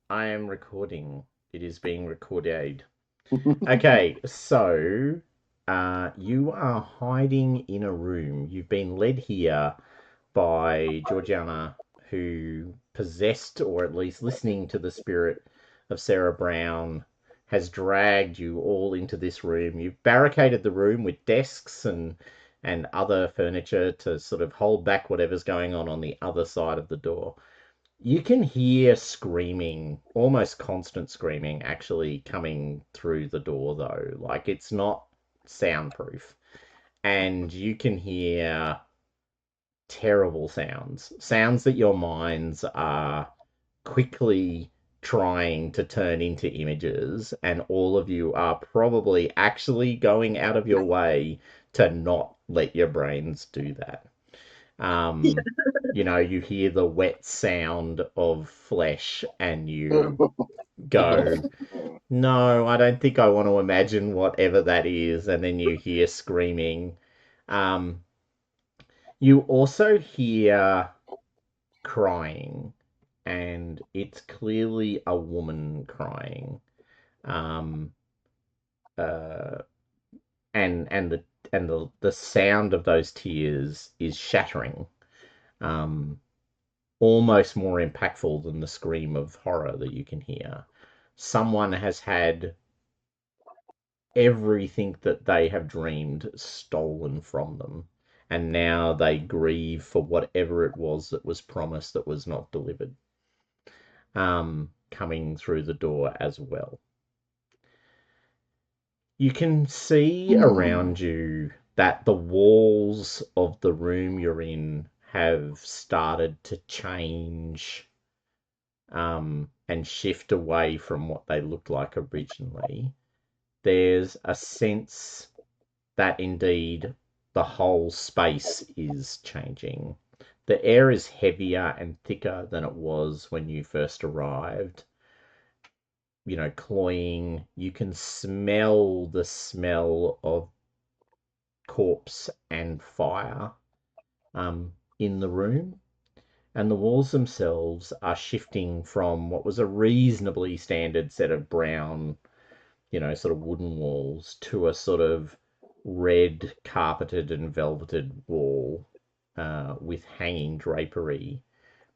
I am recording. It is being recorded. Okay, so you are hiding in a room. You've been led here by Georgiana, who possessed, or at least listening to the spirit of Sarah Brown, has dragged you all into this room. You've barricaded the room with desks and other furniture to sort of hold back whatever's going on the other side of the door. You can hear screaming, almost constant screaming, actually coming through the door, though. Like, it's not soundproof. And you can hear terrible sounds, sounds that your minds are quickly trying to turn into images, and all of you are probably actually going out of your way to not let your brains do that. Um, you hear the wet sound of flesh and you go, no, I don't think I want to imagine whatever that is. And then you hear screaming. Um, you also hear crying, and it's clearly a woman crying. Um, uh, and the sound of those tears is shattering. Um, Almost more impactful than the scream of horror that you can hear. Someone has had everything that they have dreamed stolen from them, and now they grieve for whatever it was that was promised that was not delivered, coming through the door as well. You can see around you that the walls of the room you're in have started to change and shift away from what they looked like originally. There's a sense that indeed the whole space is changing. The air is heavier and thicker than it was when you first arrived. Cloying. You can smell the smell of corpse and fire in the room. And the walls themselves are shifting from what was a reasonably standard set of brown, sort of wooden walls to a sort of red carpeted and velveted wall with hanging drapery.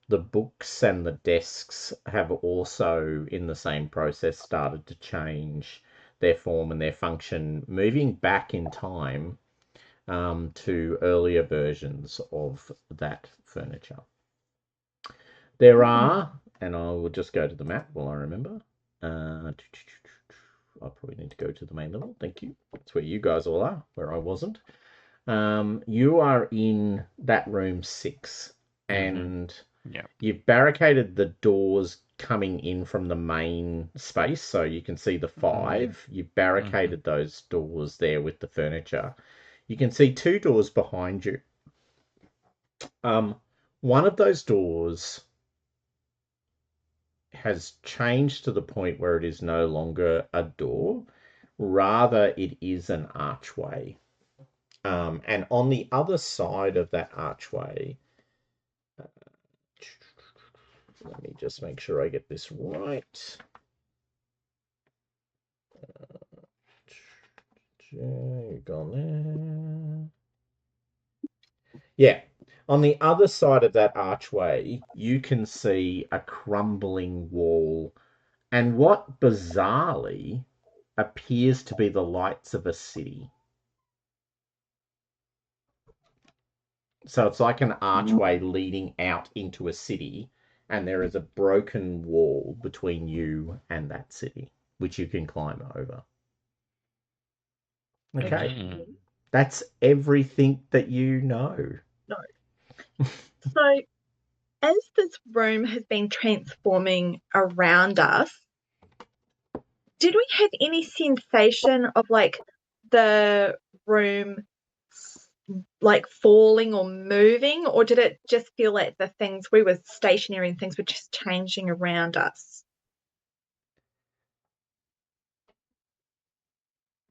The books and the desks have also, in the same process, started to change their form and their function, moving back in time to earlier versions of that furniture. There are, and I will just go to the map while I remember. I probably need to go to the main level. Thank you. That's where you guys all are, where I wasn't. You are in that room 6, Mm-hmm. and Yeah. you've barricaded the doors coming in from the main space, so you can see the Mm-hmm. 5. You've Mm-hmm. barricaded those doors there with the furniture. You can see 2 doors behind you. Um, one of those doors has changed to the point where it is no longer a door, rather, it is an archway. And on the other side of that archway, let me just make sure I get this right. Gone there. Yeah. On the other side of that archway, you can see a crumbling wall and what bizarrely appears to be the lights of a city. So it's like an archway leading out into a city, and there is a broken wall between you and that city, which you can climb over. Okay, Mm. Okay. that's everything that you know. No. So, as this room has been transforming around us, did we have any sensation of like the room like falling or moving, or did it just feel like the things we were stationary and things were just changing around us?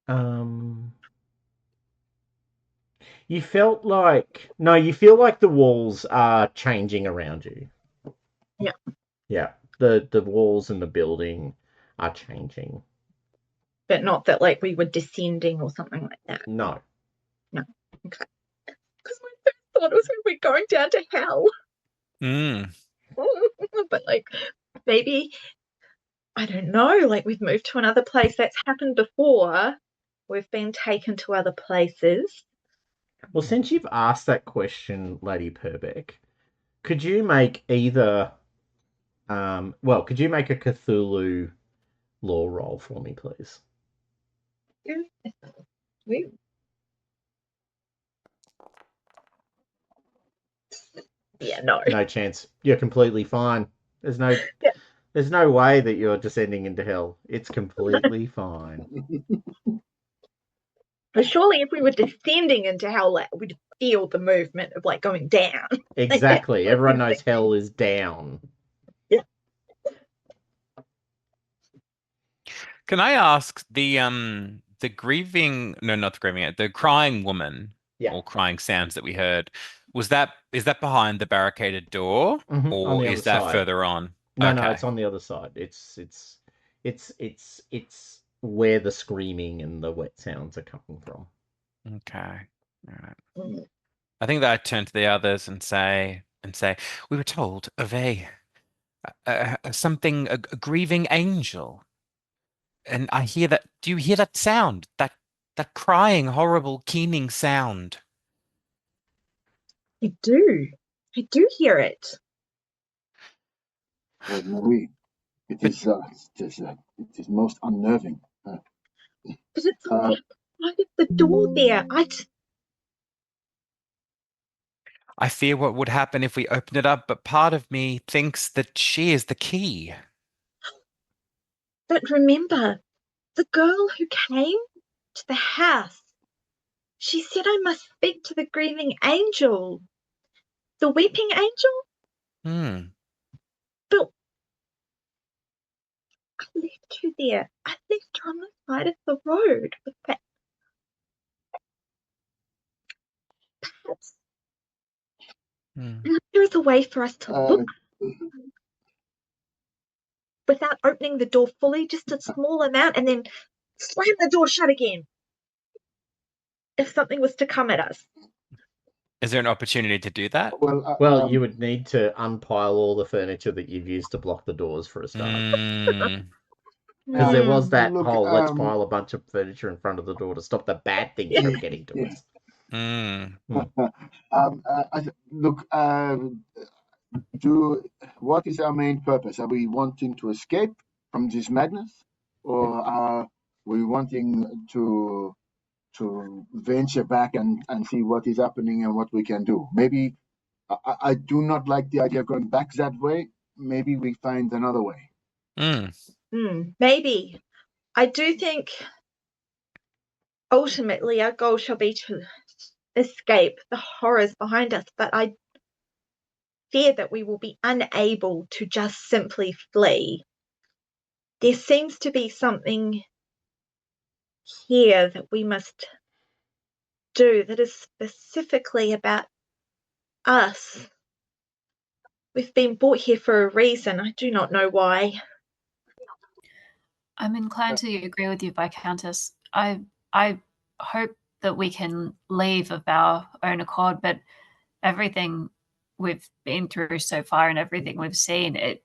Um, you felt like no, you feel like the walls are changing around you. Yeah. Yeah. The walls in the building are changing. But not that like we were descending or something like that. No. No. Okay. Because my first thought was we were going down to hell. Mm. But like maybe I don't know, like we've moved to another place. That's happened before. We've been taken to other places. Well, since you've asked that question, Lady Purbeck, could you make either could you make a Cthulhu lore roll for me, please? Yeah, no. No chance. You're completely fine. There's no Yeah. there's no way that you're descending into hell. It's completely fine. But surely if we were descending into hell, like, we'd feel the movement of like going down. Exactly. Everyone knows hell is down. Yeah. Can I ask the grieving, no, not the grieving, the crying woman Yeah. or crying sounds that we heard, is that behind the barricaded door, On or the is other that side. further on? No, Okay. it's on the other side. It's where the screaming and the wet sounds are coming from. Okay. All right. Mm. I think that I turn to the others and say, we were told of a grieving angel. And I hear that. Do you hear that sound? That crying, horrible, keening sound. I do. I do hear it. Well, Marie, it is most unnerving. But it's on the other side of the door there. I fear what would happen if we open it up, but part of me thinks that she is the key. But remember, the girl who came to the house, she said I must speak to the grieving angel. The weeping angel? Hmm. But I left her there. I left her on the side of the road. But perhaps there is a way for us to look without opening the door fully, just a small amount, and then slam the door shut again. If something was to come at us. Is there an opportunity to do that? Well, you would need to unpile all the furniture that you've used to block the doors for a start. Because there was that whole let's pile a bunch of furniture in front of the door to stop the bad things from getting to us. What is our main purpose? Are we wanting to escape from this madness, or are we wanting to venture back and see what is happening and what we can do? Maybe I do not like the idea of going back that way. Maybe we find another way. Maybe. I do think ultimately our goal shall be to escape the horrors behind us, but I fear that we will be unable to just simply flee. There seems to be something here that we must do that is specifically about us. We've been brought here for a reason. I do not know why. I'm inclined to agree with you, Viscountess. I hope that we can leave of our own accord, but everything we've been through so far and everything we've seen, it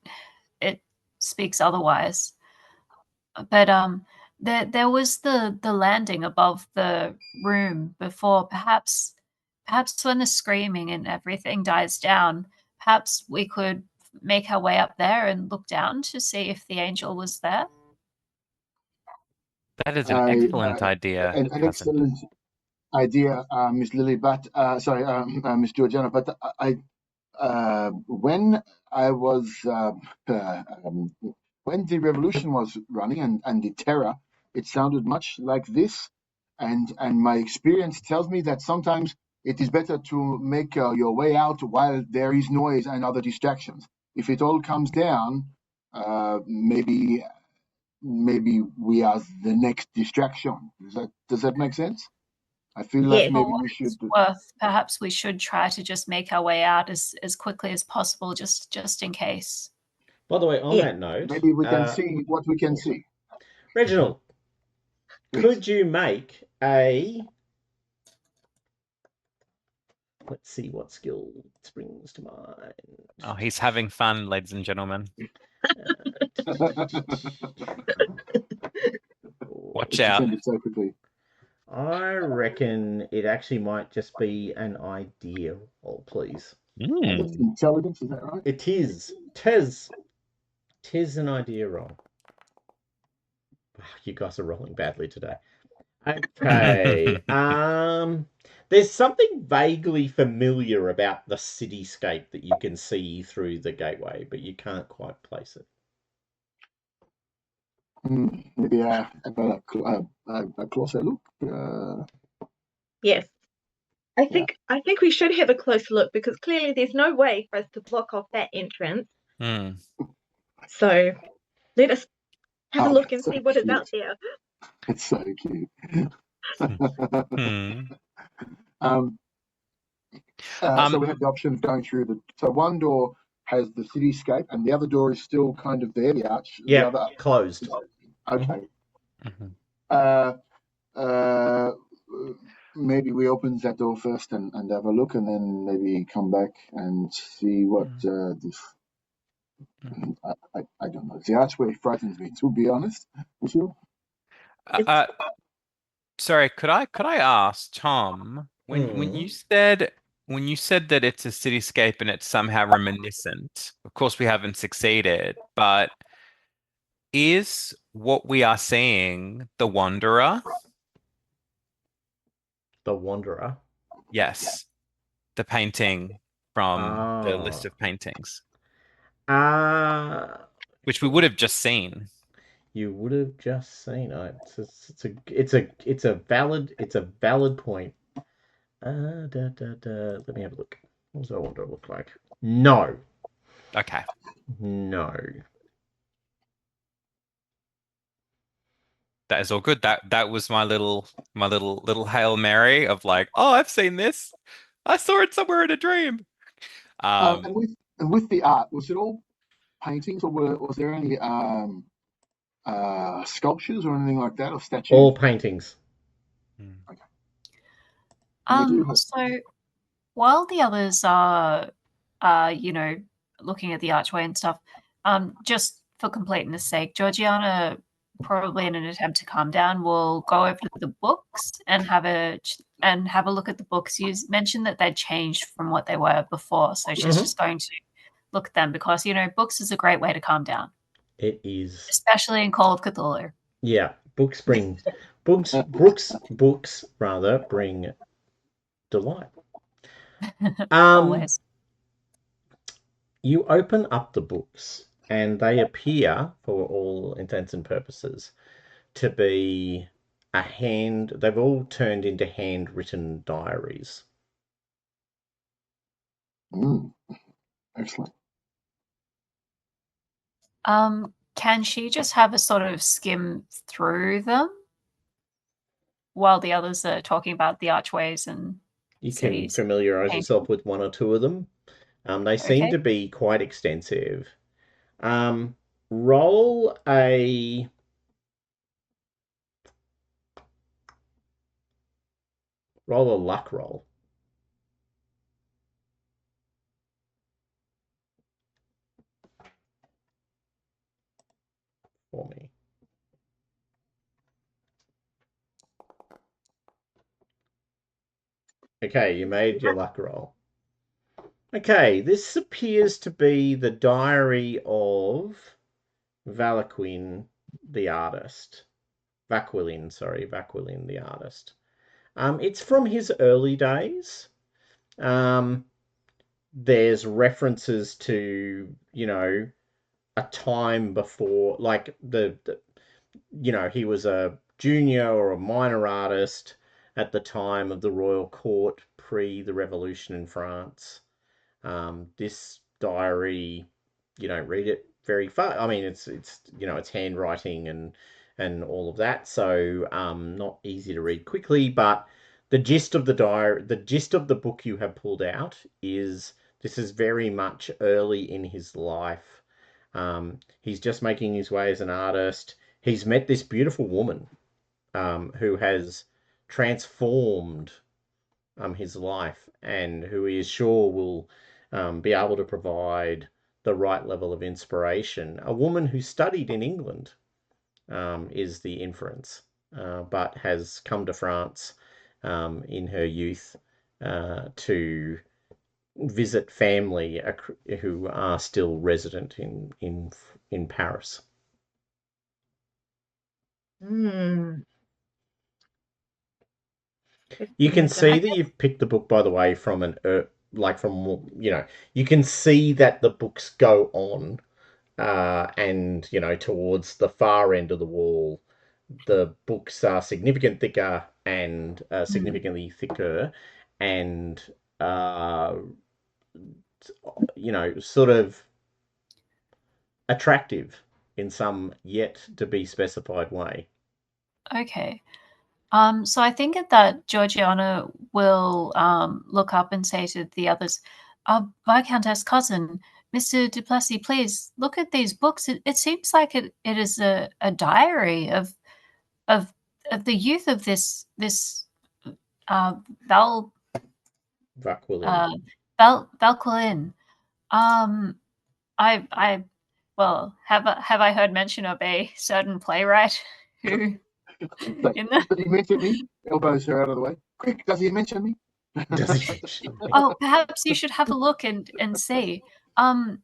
speaks otherwise. But there was the landing above the room before. Perhaps when the screaming and everything dies down, perhaps we could make our way up there and look down to see if the angel was there. That is an excellent idea. An excellent idea, Miss Lily. But Miss Georgiana. But when I was when the revolution was running and the terror, it sounded much like this. And my experience tells me that sometimes it is better to make your way out while there is noise and other distractions. If it all comes down, maybe we are the next distraction. Does that make sense? I feel like maybe we should. Perhaps we should try to just make our way out as quickly as possible, just in case. By the way, on Yeah. that note, Maybe we can see what we can see. Reginald, Yes. could you make a... Let's see what skill springs to mind. Oh, he's having fun, ladies and gentlemen. Watch It out. descended so quickly. I reckon it actually might just be an idea roll, please. That's intelligence, is that right? It is. Tis an idea roll. You guys are rolling badly today. Okay. There's something vaguely familiar about the cityscape that you can see through the gateway, but you can't quite place it. Maybe have a closer look. Yes. I think we should have a closer look because clearly there's no way for us to block off that entrance. So let us have a look and so see what is cute. out there. It's so cute. So we have the option of going through the. So one door has the cityscape, and the other door is still kind of there. The arch. Yeah, the other, closed. Okay. Maybe we open that door first and have a look, and then maybe come back and see what this. I don't know. The archway frightens me, to be honest with you. Sorry, could I ask Tom, when you said that it's a cityscape and it's somehow reminiscent, of course we haven't succeeded, but is what we are seeing the Wanderer? The Wanderer? Yes. The painting from the list of paintings. Which we would have just seen. You would have just seen it. It's a valid point. Let me have a look. What does the Wanderer look like? No. Okay. No. That is all good. That was my little Hail Mary of like, oh, I've seen this. I saw it somewhere in a dream. And with the art, was it all paintings, or was there any sculptures or anything like that, or statues? All paintings. Okay. So while the others are looking at the archway and stuff, just for completeness' sake, Georgiana, probably in an attempt to calm down, will go over to the books and have a look at the books. You mentioned that they'd changed from what they were before, so she's just going to look at them because books is a great way to calm down. It is, especially in Call of Cthulhu. Yeah, books bring delight. Always. You open up the books, and they appear, for all intents and purposes, to be they've all turned into handwritten diaries. Excellent. Can she just have a sort of skim through them while the others are talking about the archways and you cities? Can familiarize yourself with one or two of them. They seem to be quite extensive. Roll a luck roll. For me. Okay, you made your luck roll. Okay, this appears to be the diary of Valaquin the artist. Vaquilin the artist. It's from his early days. There's references to, a time before, like he was a junior or a minor artist at the time of the royal court pre the revolution in France. This diary, you don't read it very far. I mean, it's handwriting and all of that, so not easy to read quickly. But the gist of the book you have pulled out is this is very much early in his life. He's just making his way as an artist. He's met this beautiful woman who has transformed his life and who he is sure will be able to provide the right level of inspiration. A woman who studied in England is the inference, but has come to France in her youth to visit family who are still resident in Paris. Mm. You can see that you've picked the book, by the way, from you can see that the books go on, and towards the far end of the wall, the books are significantly thicker and significantly thicker, and sort of attractive in some yet to be specified way. Okay. So I think that Georgiana will look up and say to the others, Viscountess cousin, Mr. Duplessis, please look at these books. It seems like it is a diary of the youth of this Valquilin. Valquilin. I well, have I heard mention of a certain playwright who Does he mention me? Elbows her out of the way. Quick, does he mention me? Does he mention me? Oh, perhaps you should have a look and see. And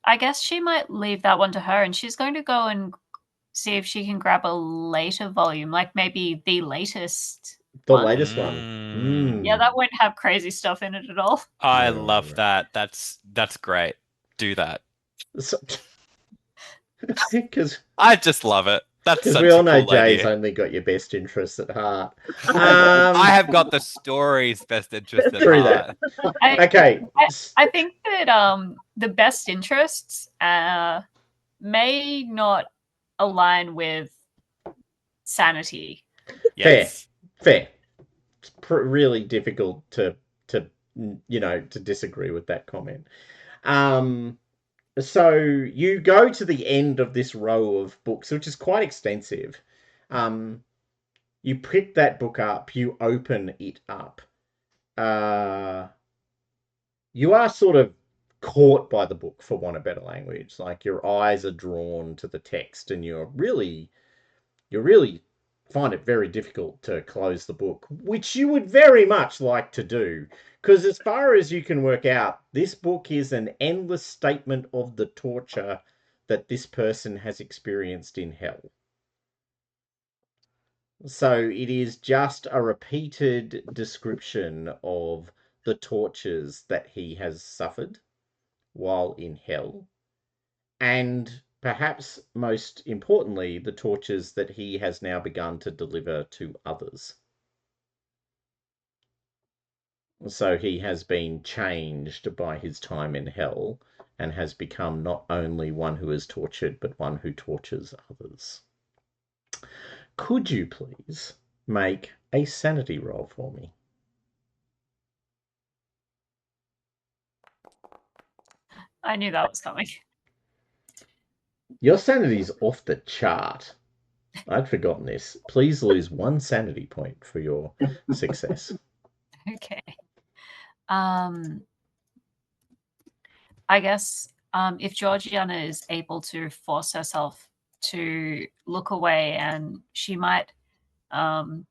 I guess she might leave that one to her, and she's going to go and see if she can grab a later volume, like maybe the latest The one. latest one. Yeah, that won't have crazy stuff in it at all. I love that. That's great. Do that. Because I just love it. That's such we all a know cool Jay's idea. only got your best interests at heart. I have got the story's best interest at Through heart. that. Okay. I think that the best interests may not align with sanity. Yes. Fair. It's really difficult to disagree with that comment. So you go to the end of this row of books, which is quite extensive. You pick that book up, you open it up. You are sort of caught by the book, for want of better language. Like your eyes are drawn to the text, and you really find it very difficult to close the book, which you would very much like to do. Because as far as you can work out, this book is an endless statement of the torture that this person has experienced in hell. So it is just a repeated description of the tortures that he has suffered while in hell, and perhaps most importantly, the tortures that he has now begun to deliver to others. So he has been changed by his time in hell and has become not only one who is tortured, but one who tortures others. Could you please make a sanity roll for me? I knew that was coming. Your sanity's off the chart. I'd forgotten this. Please lose 1 sanity point for your success. Okay. I guess if Georgiana is able to force herself to look away, and she might, playing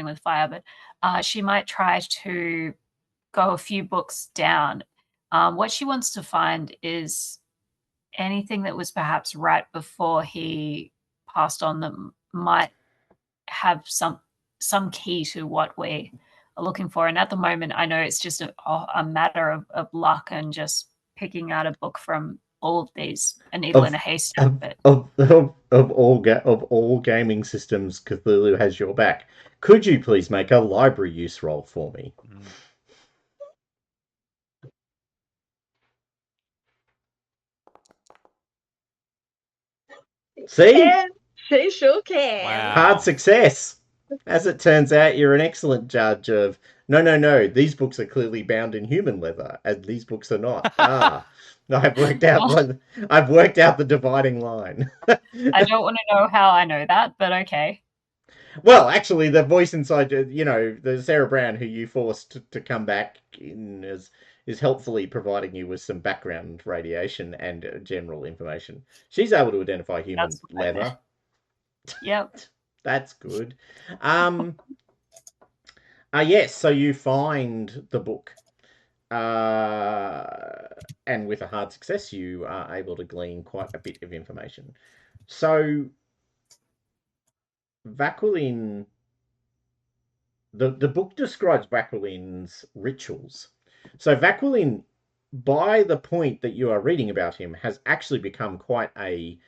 with fire, but she might try to go a few books down. What she wants to find is anything that was perhaps right before he passed on that might have some key to what we are looking for. And at the moment, I know it's just a matter of luck and just picking out a book from all of these, a needle in a haystack. Of all gaming systems, Cthulhu has your back. Could you please make a library use roll for me? See? She sure can. Wow. Hard success. As it turns out, you're an excellent judge of no. These books are clearly bound in human leather, and these books are not. I've worked out I've worked out the dividing line. I don't want to know how I know that, but okay. Well, actually, the voice inside the Sarah Brown who you forced to come back in is helpfully providing you with some background radiation and general information. She's able to identify human That's what I meant. leather. Yep. That's good. Yes, so you find the book. And with a hard success, you are able to glean quite a bit of information. So, Vaquilin, the book describes Vaquilin's rituals. So, Vaquilin, by the point that you are reading about him, has actually become quite a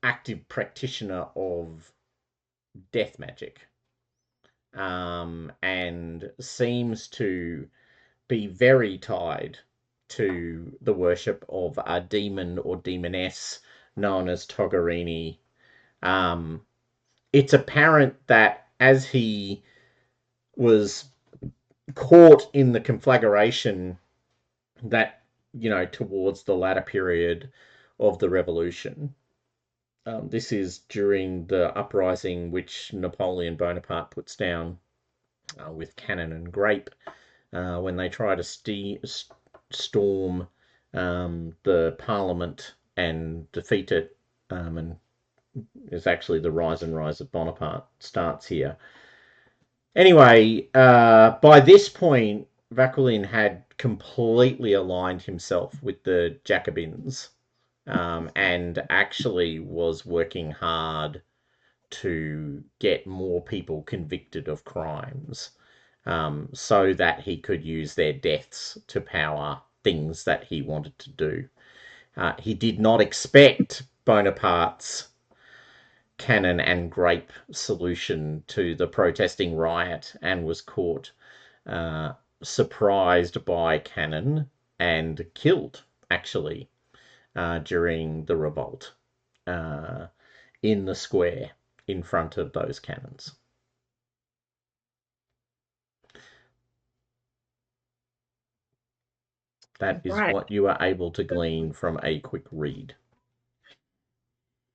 active practitioner of death magic, and seems to be very tied to the worship of a demon or demoness known as Togarini. It's apparent that as he was caught in the conflagration that, towards the latter period of the revolution, this is during the uprising which Napoleon Bonaparte puts down with cannon and grape, when they try to storm the parliament and defeat it, and it's actually the rise of Bonaparte starts here. Anyway, by this point, Vaquilin had completely aligned himself with the Jacobins, and actually was working hard to get more people convicted of crimes, so that he could use their deaths to power things that he wanted to do. He did not expect Bonaparte's cannon and grape solution to the protesting riot, and was caught surprised by cannon and killed, actually, during the revolt, in the square in front of those cannons. That is Right. what you are able to glean from a quick read.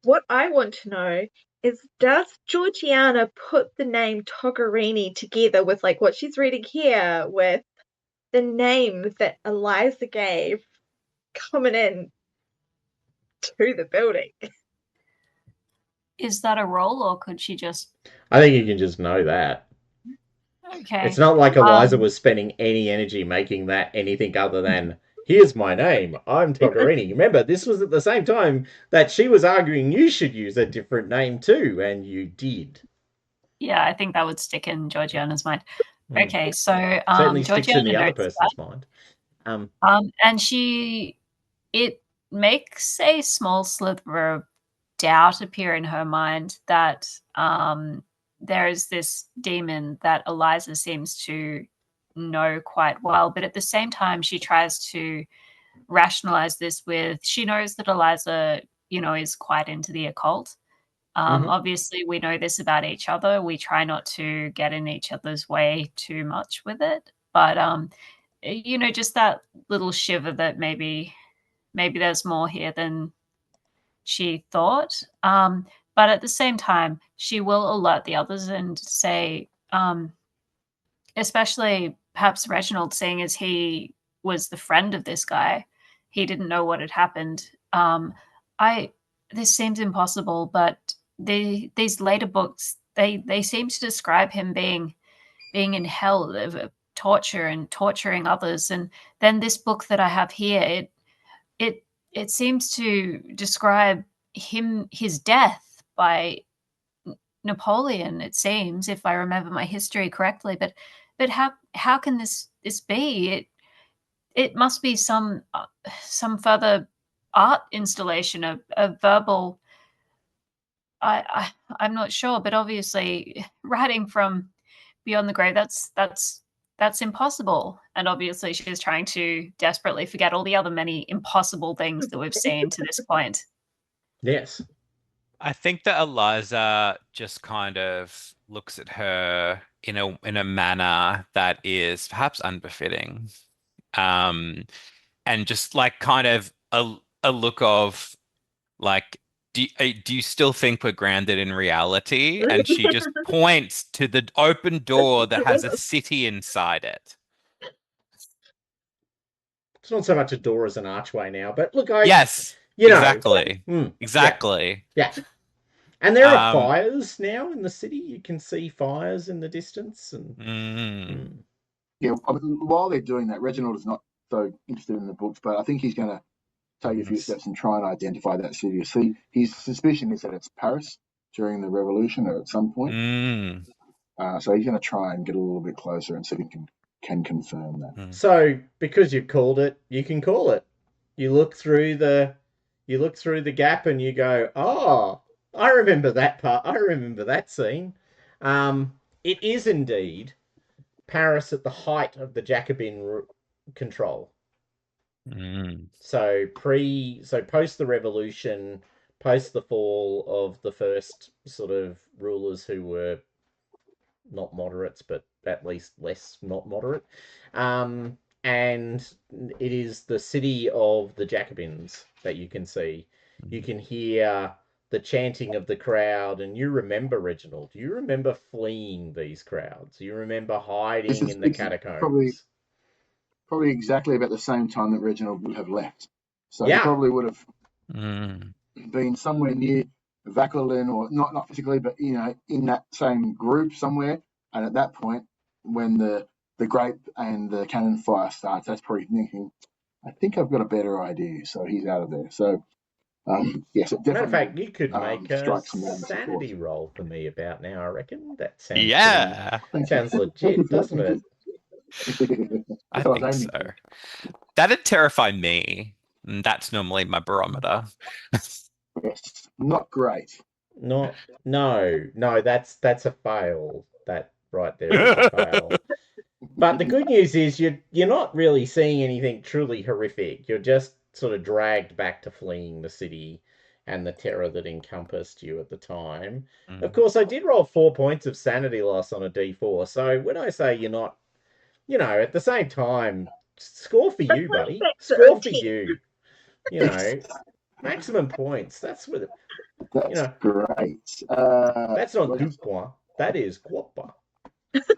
What I want to know is, does Georgiana put the name Togarini together with like what she's reading here with the name that Eliza gave coming in to the building? Is that a roll, or could she just? I think you can just know that. Okay. It's not like Eliza was spending any energy making that anything other than, here's my name, I'm Togarini. Remember, this was at the same time that she was arguing you should use a different name too, and you did. Yeah, I think that would stick in Georgiana's mind. Okay, so Certainly sticks in Georgiana the other notes person's mind. and it makes a small sliver of doubt appear in her mind that there is this demon that Eliza seems to know quite well, but at the same time she tries to rationalize this with, she knows that Eliza, is quite into the occult. Obviously we know this about each other. We try not to get in each other's way too much with it, but just that little shiver that maybe there's more here than she thought. But at the same time, she will alert the others and say, especially perhaps Reginald, seeing as he was the friend of this guy, he didn't know what had happened. This seems impossible, but these later books, they seem to describe him being in hell of torture and torturing others. And then this book that I have here, it seems to describe his death by Napoleon, it seems, if I remember my history correctly. But how can this be? It must be some further art installation, a verbal. I'm not sure, but obviously writing from beyond the grave, that's impossible. And obviously she is trying to desperately forget all the other many impossible things that we've seen to this point. Yes. I think that Eliza just kind of looks at her in a manner that is perhaps unbefitting. Um, and just like kind of a look of like, do you still think we're grounded in reality? And she just points to the open door that has a city inside it. It's not so much a door as an archway now, but look, Yes, you know, exactly. yeah, Exactly. yeah. And there are Um, fires now in the city. You can see fires in the distance, and mm, Yeah, I mean, while they're doing that, Reginald is not so interested in the books, but I think he's going to take a few yes. steps and try and identify that city. See, his suspicion is that it's Paris during the revolution or at some point. Mm, So he's going to try and get a little bit closer and see if he can confirm that. mm. so because you've called it, you can call it. You look through the gap, and you go, "Oh, I remember that part. I remember that scene." It is indeed Paris at the height of the Jacobin control. Mm, So post the revolution, post the fall of the first sort of rulers who were not moderates, but at least less not moderate. And it is the city of the Jacobins that you can see. You mm. can hear the chanting of the crowd, and you remember, Reginald. You remember fleeing these crowds. You remember hiding in the It's probably catacombs. exactly about the same time that Reginald would have left. So he Yeah, probably would have Mm, been somewhere near Vauquelin, or not physically, but in that same group somewhere. And at that point, when the grape and the cannon fire starts, that's probably thinking, I think I've got a better idea. So he's out of there. So yes, it matter of fact, definitely you could make a strikes some moments, of course. sanity roll for me about now. I reckon that sounds pretty. yeah, Thank you. Sounds legit, doesn't it? I I was think aiming so. for. That'd terrify me. And that's normally my barometer. Yes, not great. Not, no, that's a fail. That right there is a fail. But the good news is you're not really seeing anything truly horrific. You're just sort of dragged back to fleeing the city and the terror that encompassed you at the time. Of Mm. course, I did roll 4 points of sanity loss on a d4. So when I say you're not, at the same time, score for you, buddy. Score for you. You Yes, know, maximum points. That's what you that's know. great. That's not Well, deux points. That is guapa.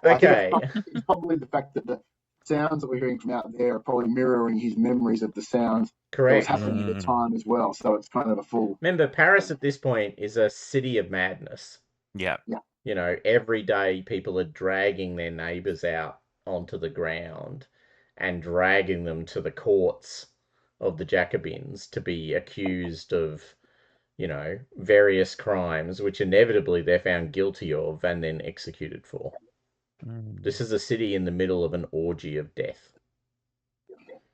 I think Okay, it's probably the fact that the sounds that we're hearing from out there are probably mirroring his memories of the sounds that was correct. happening at the Mm, time as well. So it's kind of a full. Remember, Paris at this point is a city of madness. yeah. Yeah. Every day people are dragging their neighbors out onto the ground and dragging them to the courts of the Jacobins to be accused of, various crimes, which inevitably they're found guilty of and then executed for. Mm, This is a city in the middle of an orgy of death.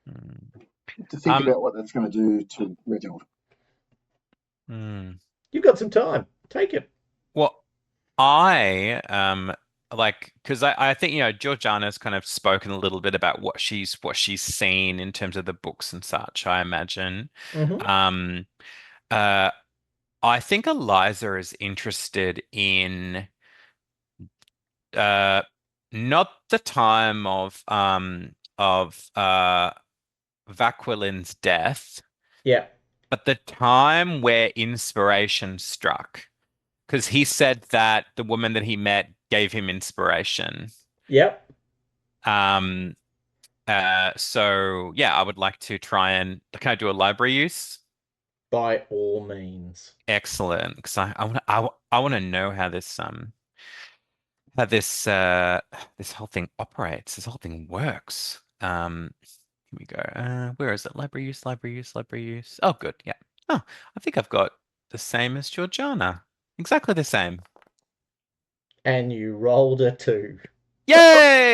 mm. To think Um, about what that's going to do to Reginald. mm. You've got some time. Take it. Well, I like because I think Georgiana's kind of spoken a little bit about what she's seen in terms of the books and such, I imagine. Mm-hmm. Um uh I think Eliza is interested in uh not the time of Vaquilin's death, Yeah. but the time where inspiration struck. Because he said that the woman that he met gave him inspiration. Yep. Um, so yeah, I would like to try and can I do a library use? By all means. Excellent, because I want to know how this whole thing operates, this whole thing works. Here we go. Where is it? Library use, library use, library use. Oh, good. Yeah. Oh, I think I've got the same as Georgiana. Exactly the same. And you rolled a 2. Yay!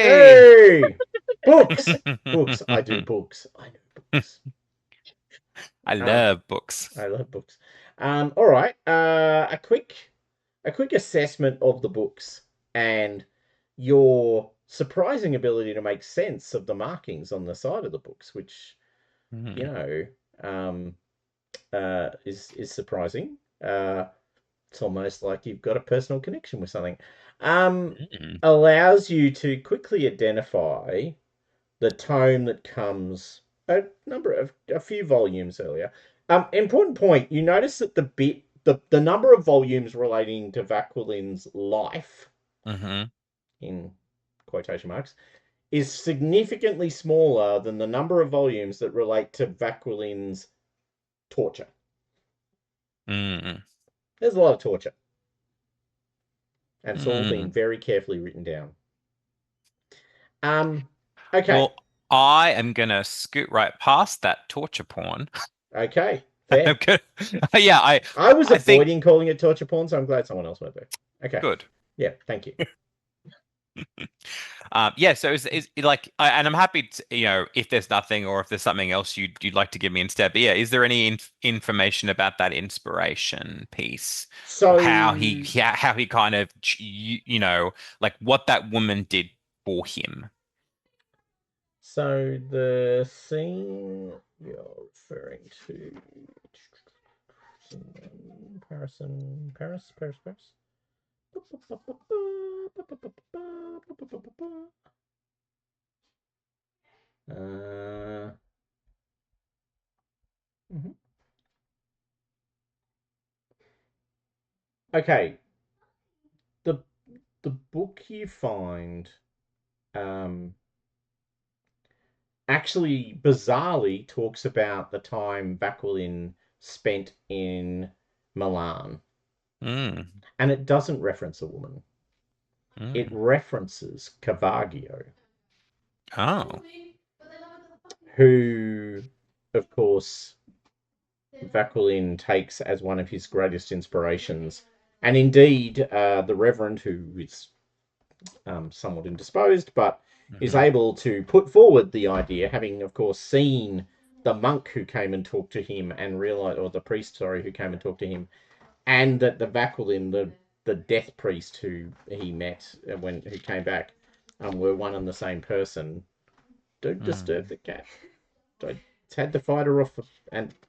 Hey! Books! Books. I do books. I know books. I Um, love books. I love books. All right. A quick assessment of the books and your surprising ability to make sense of the markings on the side of the books, which Hmm. is surprising. It's almost like you've got a personal connection with something. Mm. Allows you to quickly identify the tone that comes a few volumes earlier. Important point. You notice that the number of volumes relating to Vaquilin's life, Mm-hmm. in quotation marks, is significantly smaller than the number of volumes that relate to Vaquilin's torture. Mm. There's a lot of torture, and it's all been Mm. very carefully written down. Okay. Well, I am gonna scoot right past that torture porn. Okay. I'm Fair. gonna, yeah, I was I think avoiding calling it torture porn, so I'm glad someone else went there. Okay. good. Yeah. Thank you. Yeah, so is like, and I'm happy to, if there's nothing or if there's something else you'd like to give me instead. But yeah, is there any information about that inspiration piece or So, how he kind of, like what that woman did for him? so the scene you're referring to, Paris. Mhm. Okay. The the book you find um, actually bizarrely talks about the time Bakunin spent in Milan, Mm, and it doesn't reference a woman. It mm. references Cavaggio, Oh. who, of course, Bakunin takes as one of his greatest inspirations, and indeed, the Reverend, who is somewhat indisposed, but is Mm-hmm. able to put forward the idea, having, of course, seen the monk who came and talked to him and realized, or the priest, sorry, who came and talked to him, and that the Vakulin, the death priest who he met who came back, were one and the same person. Don't disturb Mm. the cat. It's had to fight her off for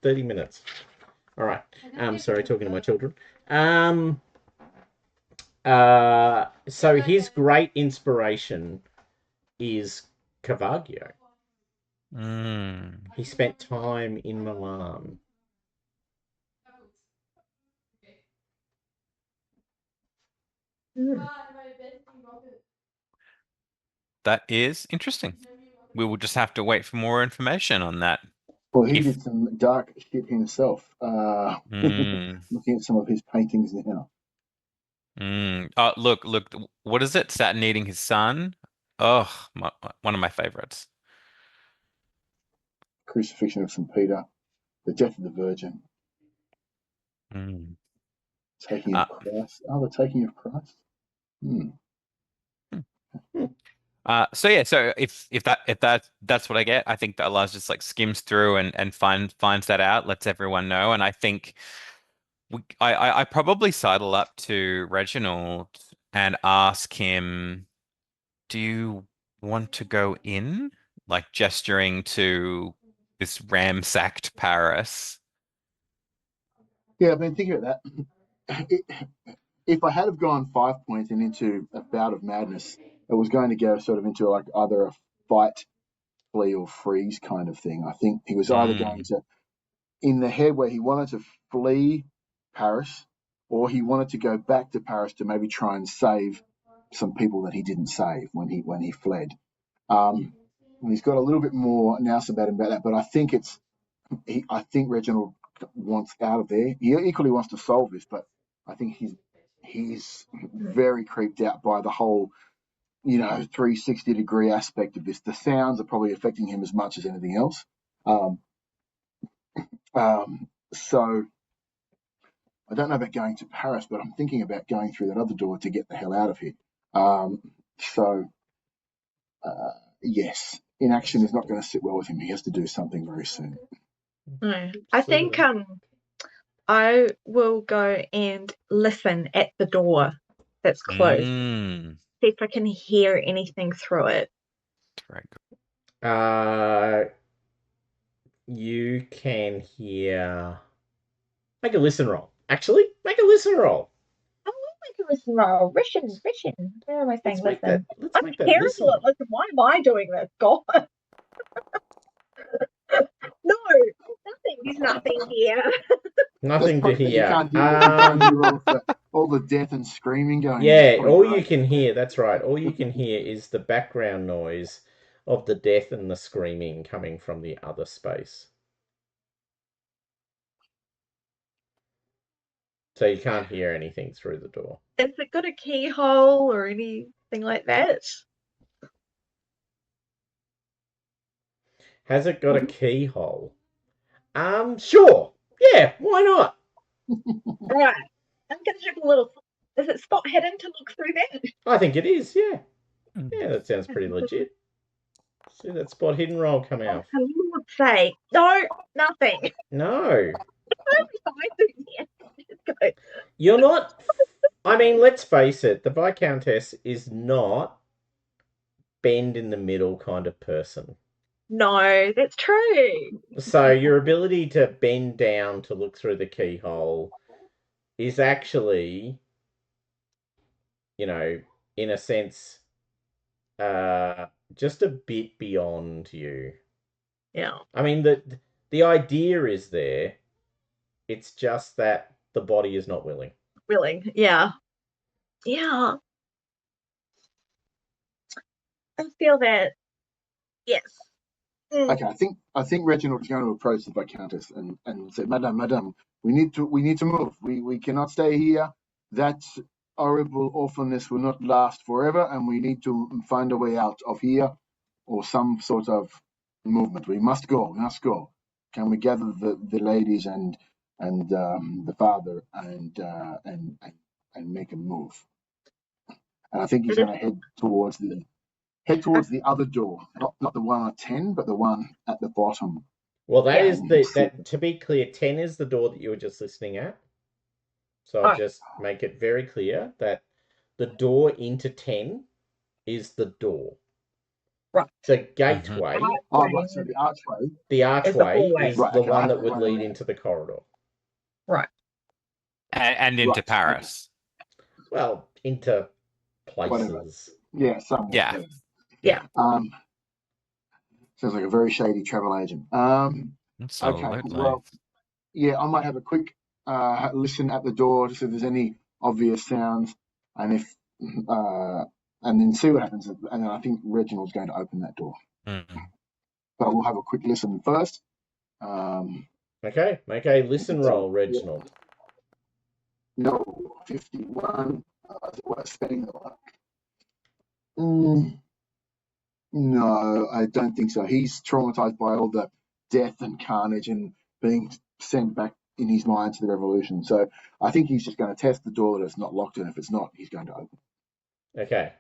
30 minutes. All right. Sorry, talking to my children. So his great inspiration is Cavaggio. Mm. He spent time in Milan. Mm. That is interesting. We will just have to wait for more information on that. Well, he If did some dark shit himself. mm, Looking at some of his paintings now. look, what is it? Saturn eating his son? Oh, one of my favorites. Crucifixion of St. Peter, the death of the Virgin, Mm. taking Uh, of Christ. Oh, the taking of Christ. Hmm. so yeah, so if that's what I get, I think that Lars just like skims through and finds that out, lets everyone know, and I think I probably sidle up to Reginald and ask him, "Do you want to go in?" Like gesturing to this ramsacked Paris. Yeah, I've been thinking about that. If I had have gone 5 points and into a bout of madness, it was going to go sort of into like either a fight, flee, or freeze kind of thing. I think he was either going Mm, to, in the head where he wanted to flee Paris, or he wanted to go back to Paris to maybe try and save some people that he didn't save when he fled. And he's got a little bit more nous about him about that, but I think Reginald wants out of there. He equally wants to solve this, but I think he's very creeped out by the whole 360-degree aspect of this. The sounds are probably affecting him as much as anything else. Um, so I don't know about going to Paris, but I'm thinking about going through that other door to get the hell out of here. Um, so yes, inaction is not going to sit well with him. He has to do something very soon. No. I think I will go and listen at the door that's closed. mm. See if I can hear anything through it. Very You can hear. Make a listen roll. Actually, make a listen roll. listen roll. Listen. Where am I saying Let's make listen? Let's I'm make that terrible listen. at listen. Why am I doing this? God. No, there's nothing here. Nothing to That's probably, you hear. can't hear all the death and screaming going on. Yeah, It's probably all great. you can hear, that's right, all you can hear is the background noise of the death and the screaming coming from the other space. So you can't hear anything through the door. Has it got a keyhole or anything like that? Has it got a keyhole? Sure. Yeah, why not? Right. I'm gonna have a little. Is it spot hidden to look through that? I think it is, yeah. Yeah, that sounds pretty legit. See that spot hidden roll come out. For Lord's sake. No, nothing. No. Go. You're not. I mean, let's face it, the Viscountess is not bend in the middle kind of person. No, that's true. So your ability to bend down to look through the keyhole is actually, in a sense, just a bit beyond you. Yeah. I mean, the idea is there. It's just that the body is not willing. Willing. Yeah. Yeah. I feel that. Yes. Okay, I think Reginald is going to approach the Viscountess and say, Madame, we need to move. We cannot stay here. That horrible awfulness will not last forever, and we need to find a way out of here, or some sort of movement. We must go. Can we gather the ladies and the father and make a move? And I think he's going to head towards the other door, not the one at 10, but the one at the bottom. Well, that is that. To be clear, 10 is the door that you were just listening at. So I'll just make it very clear that the door into 10 is the door. Right. The gateway. Oh, right. So the archway. The archway is right, the okay, one that would lead into the corridor. Right. And into Right, Paris. okay. Well, into places. Whatever. Yeah, somewhere. Yeah. Sounds like a very shady travel agent. Absolutely. Okay, well, yeah, I might have a quick listen at the door to see if there's any obvious sounds, and then see what happens. And then I think Reginald's going to open that door. But we'll have a quick listen first. Okay, make a listen roll, Reginald. No, 51. Is it worth spending the luck? No, I don't think so. He's traumatized by all the death and carnage and being sent back in his mind to the revolution. So I think he's just going to test the door that it's not locked, and if it's not, he's going to open. Okay.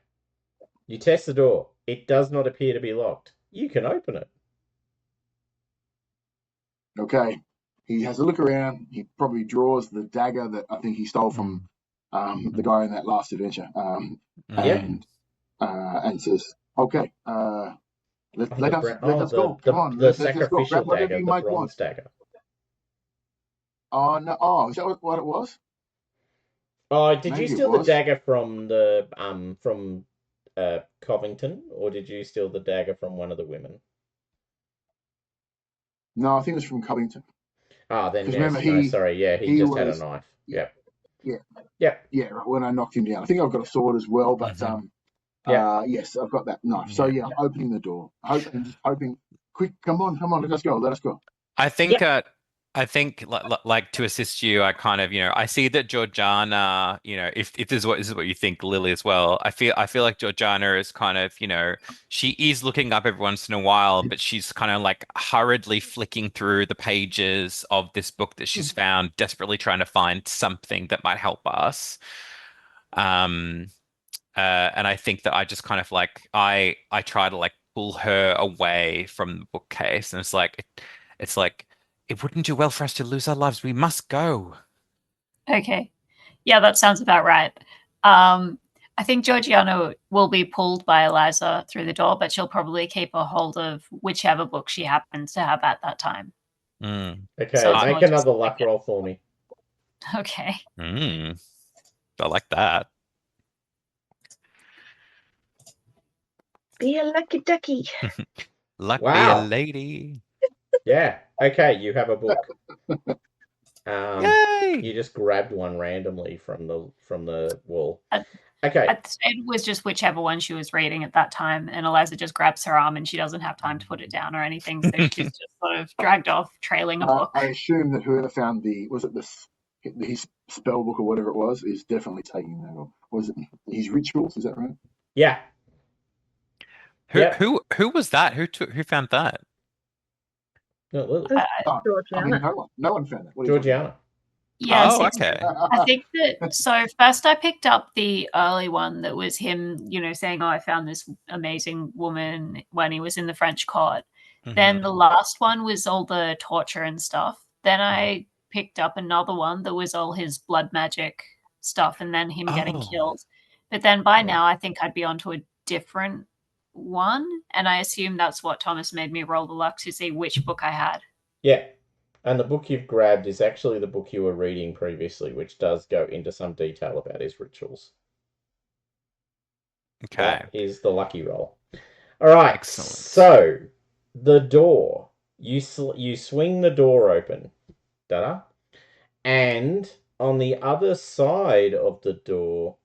You test the door. It does not appear to be locked. You can open it. Okay. He has a look around. He probably draws the dagger that I think he stole from the guy in that last adventure. And says, "Okay, let us go. Come on, the sacrificial dagger, the bronze dagger. Oh no! Oh, is that what it was? Oh, did you steal the dagger from Covington, or did you steal the dagger from one of the women? No, I think it was from Covington. Ah, then yes. Remember, he just had a knife. Yep. Yeah. When I knocked him down, I think I've got a sword as well, but yes, I've got that knife. So yeah, opening the door, hoping. Quick, come on, let us go. I think like to assist you, I kind of, I see that Georgiana, if this is what you think, Lily, as well. I feel like Georgiana is kind of, she is looking up every once in a while, but she's kind of like hurriedly flicking through the pages of this book that she's found, desperately trying to find something that might help us. And I think that I just kind of like I try to like pull her away from the bookcase, and it's like it wouldn't do well for us to lose our lives. We must go. Okay. Yeah, that sounds about right. I think Georgiana will be pulled by Eliza through the door, but she'll probably keep a hold of whichever book she happens to have at that time. Okay, so make another luck roll for me. Okay. I like that. Be a lucky ducky. Luck be a Wow. lady. Yeah. Okay, you have a book. Yay! You just grabbed one randomly from the wall. At Okay. the stage was just whichever one she was reading at that time, and Eliza just grabs her arm and she doesn't have time to put it down or anything, so she's just sort of dragged off, trailing a book. I assume that whoever found his spell book or whatever it was is definitely taking that. Or was it his rituals? Is that right? Yeah. Yep. Who was that? Who found that? No, Lily. Georgiana. No one found that. What are you talking Georgiana. Yes, Oh, okay. about? I think that so first I picked up the early one that was him, saying, "Oh, I found this amazing woman" when he was in the French court. Then the last one was all the torture and stuff. Then I picked up another one that was all his blood magic stuff and then him getting killed. But then by now I think I'd be onto a different one, and I assume that's what Thomas made me roll the luck to see which book I had. Yeah. And the book you've grabbed is actually the book you were reading previously, which does go into some detail about his rituals. Okay. That is the lucky roll. All right. Excellent. So the door, you swing the door open, da-da, and on the other side of the door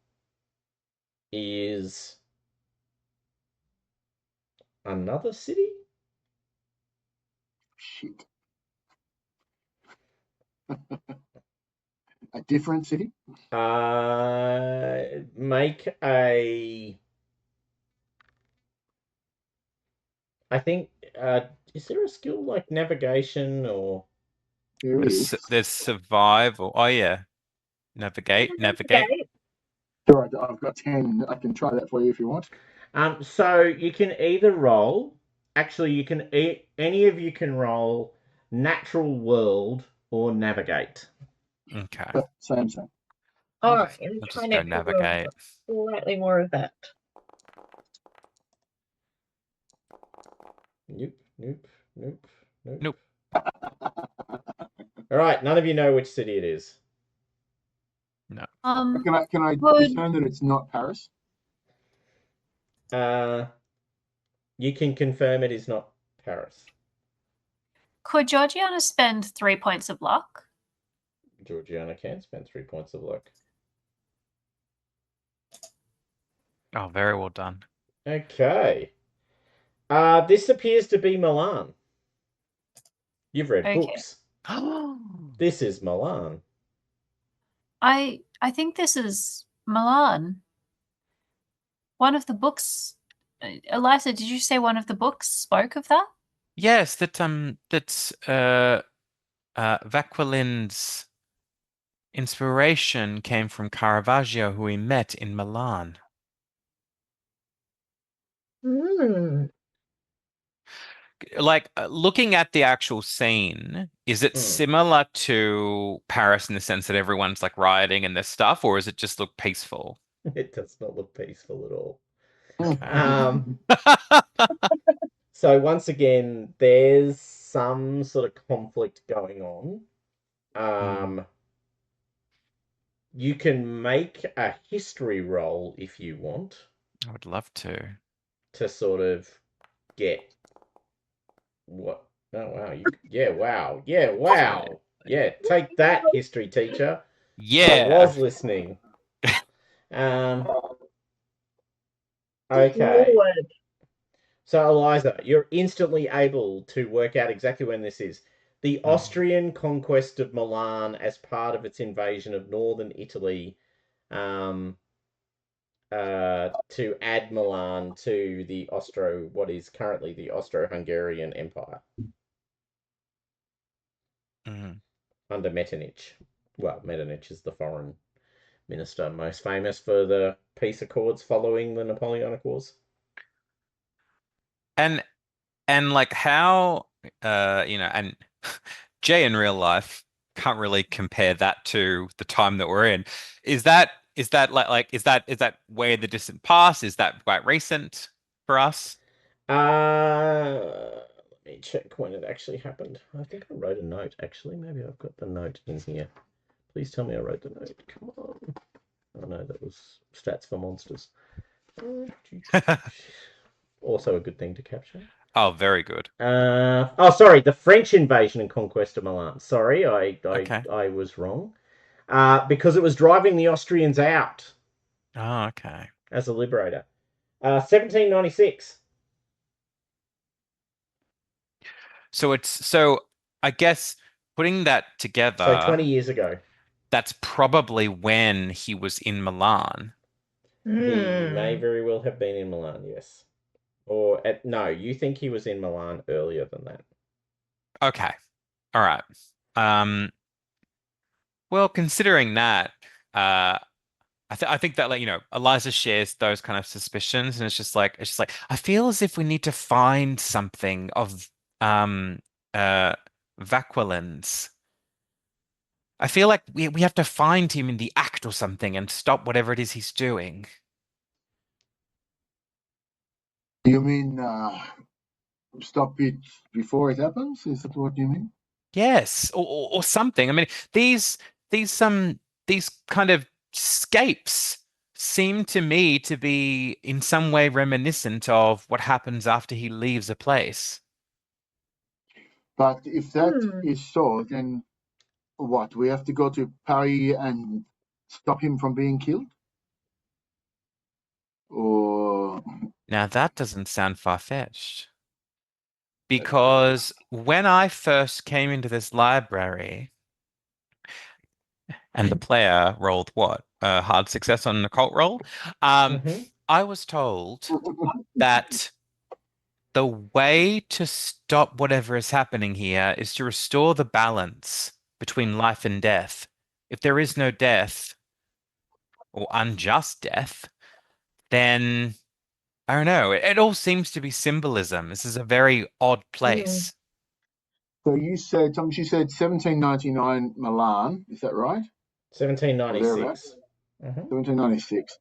is another city. Shit. A different city? Make a. I think. Is there a skill like navigation or? There is. There's survival. Oh yeah. Navigate. All right, I've got 10. I can try that for you if you want. So you can either roll. Actually, you can. Any of you can roll natural world or navigate. Okay. Same. All right, I'm I'll just trying go to navigate. slightly more of that. Nope. All right, none of you know which city it is. No. Can I confirm that it's not Paris? You can confirm it is not Paris. Could Georgiana spend 3 points of luck? Georgiana can spend 3 points of luck. Oh, very well done. Okay. This appears to be Milan. You've read books. This is Milan. I think this is Milan. One of the books. Eliza, did you say one of the books spoke of that? Yes, that's Vauquelin's inspiration came from Caravaggio, who he met in Milan. Like looking at the actual scene, is it similar to Paris in the sense that everyone's like rioting and their stuff, or does it just look peaceful? It does not look peaceful at all. Okay. So once again, there's some sort of conflict going on. You can make a history roll if you want. I would love to. To sort of get what? Oh wow! Wow! Yeah, take that, history teacher. Yeah. I was listening. Okay. So Eliza, you're instantly able to work out exactly when this is. The Austrian conquest of Milan as part of its invasion of northern Italy, to add Milan to the what is currently the Austro-Hungarian Empire. Under Metternich. Well, Metternich is the foreign minister most famous for the peace accords following the Napoleonic Wars. And like how and Jay in real life can't really compare that to the time that we're in. Is that way in the distant past? Is that quite recent for us? Let me check when it actually happened. I think I wrote a note, actually. Maybe I've got the note in here. Please tell me I wrote the note. Come on. Oh, stats for monsters. Also a good thing to capture. Oh, very good. Sorry, the French invasion and conquest of Milan. Sorry, Okay. I was wrong. Because it was driving the Austrians out Oh, okay. as a liberator. 1796. So I guess putting that So together, 20 years ago. that's probably when he was in Milan. He may Hmm. very well have been in Milan, yes. Or no, you think he was in Milan earlier than that. Okay. All right. Well, considering that, I think that, like, Eliza shares those kind of suspicions, and it's just like I feel as if we need to find something of um uh Vaquilin's. I feel like we have to find him in the act or something and stop whatever it is he's doing. You mean stop it before it happens? Is that what you mean? Yes, or something. I mean, these kind of scapes seem to me to be in some way reminiscent of what happens after he leaves a place. But if that Hmm. is so, then what? We have to go to Paris and stop him from being killed? Or Now that doesn't sound far-fetched. Because when I first came into this library and the player rolled what? A hard success on an occult roll, Mm-hmm. I was told that the way to stop whatever is happening here is to restore the balance between life and death. If there is no death or unjust death, then I don't know. It all seems to be symbolism. This is a very odd place. so you said, Thomas, you said 1799 Milan, is that right? Or thereabouts? 1796. Mm-hmm. 1796.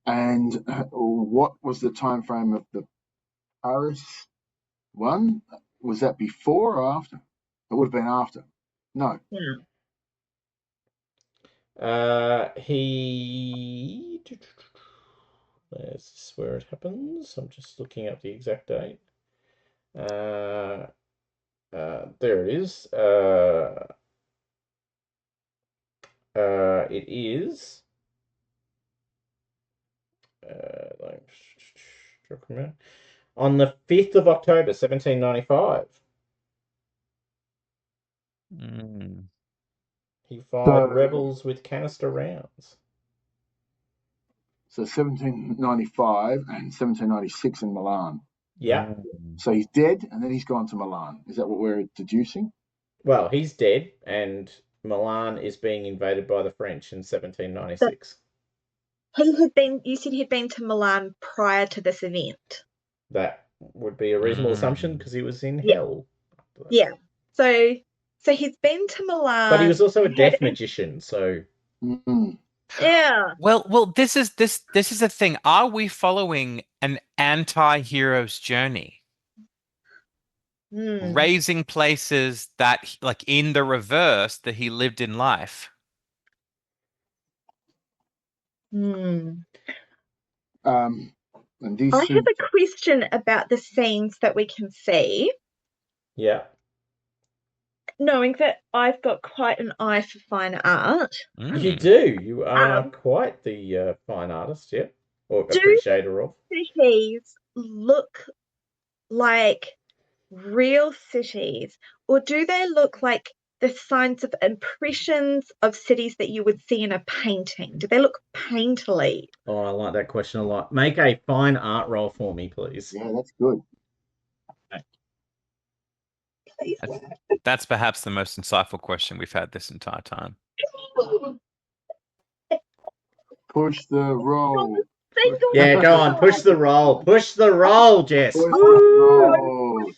And what was the time frame of the Paris one? Was that before or after? It would have been after. No. Yeah. There's this where it happens. I'm just looking up the exact date. There it is. It is. On the 5th of October, 1795. Mm. He fired So, rebels with canister rounds. so 1795 and 1796 in Milan. Yeah. Mm. So he's dead and then he's gone to Milan. Is that what we're deducing? Well, he's dead, and Milan is being invaded by the French in 1796. You said he'd been to Milan prior to this event. That would be a reasonable assumption Mm. because he was in Yeah. hell. Yeah. So he's been to Milan. But he was also a had- death magician, so Mm. Yeah. Well, this is the thing. Are we following an anti-hero's journey? Hmm. Raising places that, like, in the reverse that he lived in life. Hmm. And these I have a question about the scenes that we can see, yeah. knowing that I've got quite an eye for fine art. You Mm. do. You are Um, quite the fine artist, yeah? Or do appreciator of. cities look like real cities, or do they look like the signs of impressions of cities that you would see in a painting? Do they look painterly? Oh, I like that question a lot. Make a fine art roll for me, please. Yeah, that's good. Please. That's perhaps the most insightful question we've had this entire time. Push the roll. Yeah, go on. Push the roll. Push the roll, Jess. Push the Woo! roll.